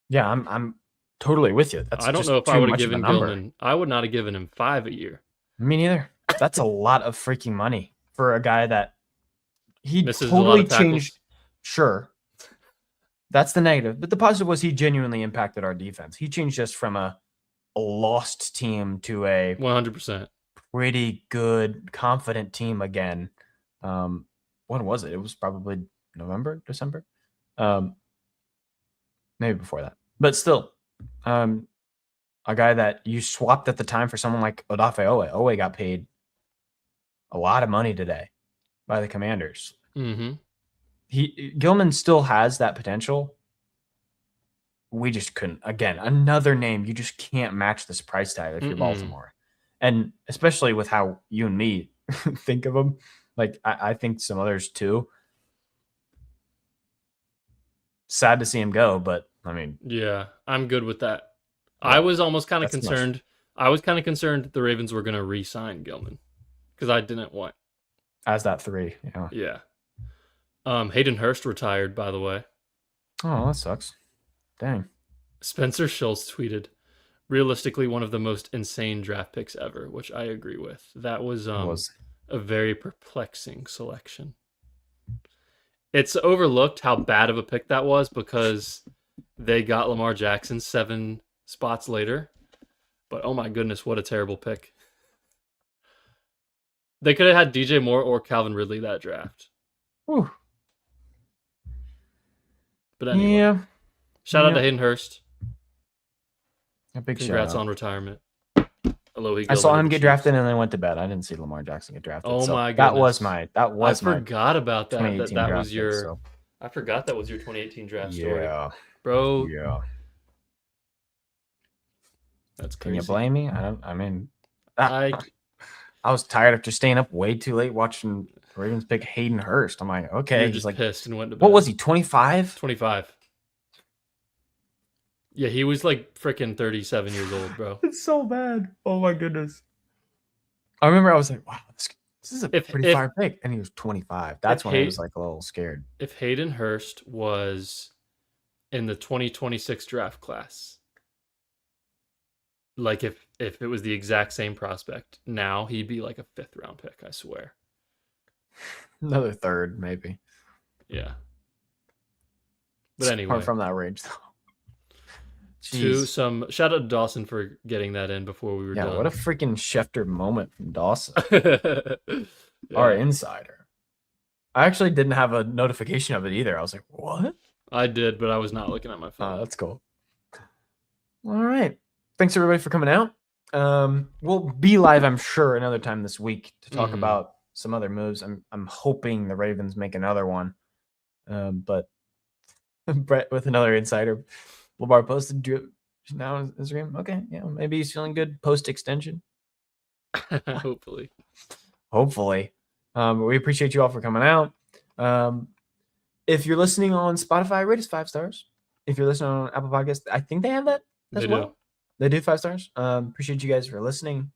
Yeah, I'm totally with you. That's I don't know if I would have given Gilman. I would not have given him 5 a year. Me neither. That's a lot of freaking money for a guy that he misses totally changed. Sure. That's the negative. But the positive was he genuinely impacted our defense. He changed us from a lost team to a 100% pretty good, confident team again. When was it? It was probably November, December. Maybe before that. But still, a guy that you swapped at the time for someone like Odafe Owe. Owe got paid a lot of money today by the Commanders. Gilman still has that potential. We just couldn't. Again, another name. You just can't match this price tag if you're Baltimore. And especially with how you and me think of him. Like, I think some others too. Sad to see him go, but I mean. Yeah, I'm good with that. Yeah, I was almost kind of concerned. I was kind of concerned the Ravens were going to re-sign Gilman because I didn't want. As that 3. Yeah. Hayden Hurst retired, by the way. Oh, that sucks. Dang. Spencer Schultz tweeted, realistically one of the most insane draft picks ever, which I agree with. That was a very perplexing selection. It's overlooked how bad of a pick that was because they got Lamar Jackson 7 spots later. But oh my goodness, what a terrible pick. They could have had DJ Moore or Calvin Ridley that draft. Whew. But anyway, shout out to Hayden Hurst. A big congrats shout out on retirement. I saw him get drafted and then went to bed. I didn't see Lamar Jackson get drafted. Oh my goodness. I forgot about that. That was your. Pick, so. I forgot that was your 2018 draft story. Bro. Yeah. That's crazy. Can you blame me? I was tired after staying up way too late watching Ravens pick Hayden Hurst. I'm like, okay. You're just like pissed and went to bed. What was he, 25? 25. Yeah, he was like freaking 37 years old, bro. It's so bad. Oh my goodness. I remember I was like, wow, this is a pretty fire pick. And he was 25. That's when I was like a little scared. If Hayden Hurst was in the 2026 draft class, like if it was the exact same prospect, now he'd be like a 5th round pick, I swear. Another 3rd, maybe. Yeah. But anyway. From that range, though. Shout out to Dawson for getting that in before we were done. Yeah, what a freaking Schefter moment from Dawson. Our insider. I actually didn't have a notification of it either. I was like, what? I did, but I was not looking at my phone. Oh, that's cool. All right. Thanks everybody for coming out. We'll be live, I'm sure, another time this week to talk about some other moves. I'm hoping the Ravens make another one. But Brett with another insider. Lamar posted now on Instagram. Okay, yeah, maybe he's feeling good post extension. Hopefully. Hopefully. We appreciate you all for coming out. If you're listening on Spotify, rate us 5 stars. If you're listening on Apple Podcasts, I think they have that as well. They do 5 stars. Appreciate you guys for listening.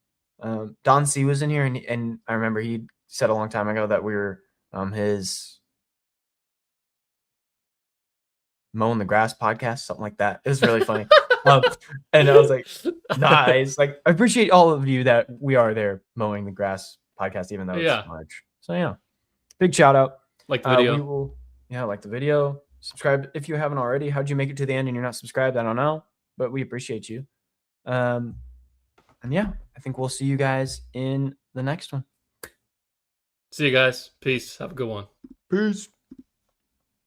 Don C was in here, and I remember he said a long time ago that we were his mowing the grass podcast, something like that. It was really funny. And I was like, nice. Like, I appreciate all of you that we are there mowing the grass podcast, even though it's March. So yeah, big shout out. Like the video. We will, like the video. Subscribe if you haven't already. How'd you make it to the end and you're not subscribed? I don't know, but we appreciate you. And yeah, I think we'll see you guys in the next one. See you guys. Peace. Have a good one. Peace.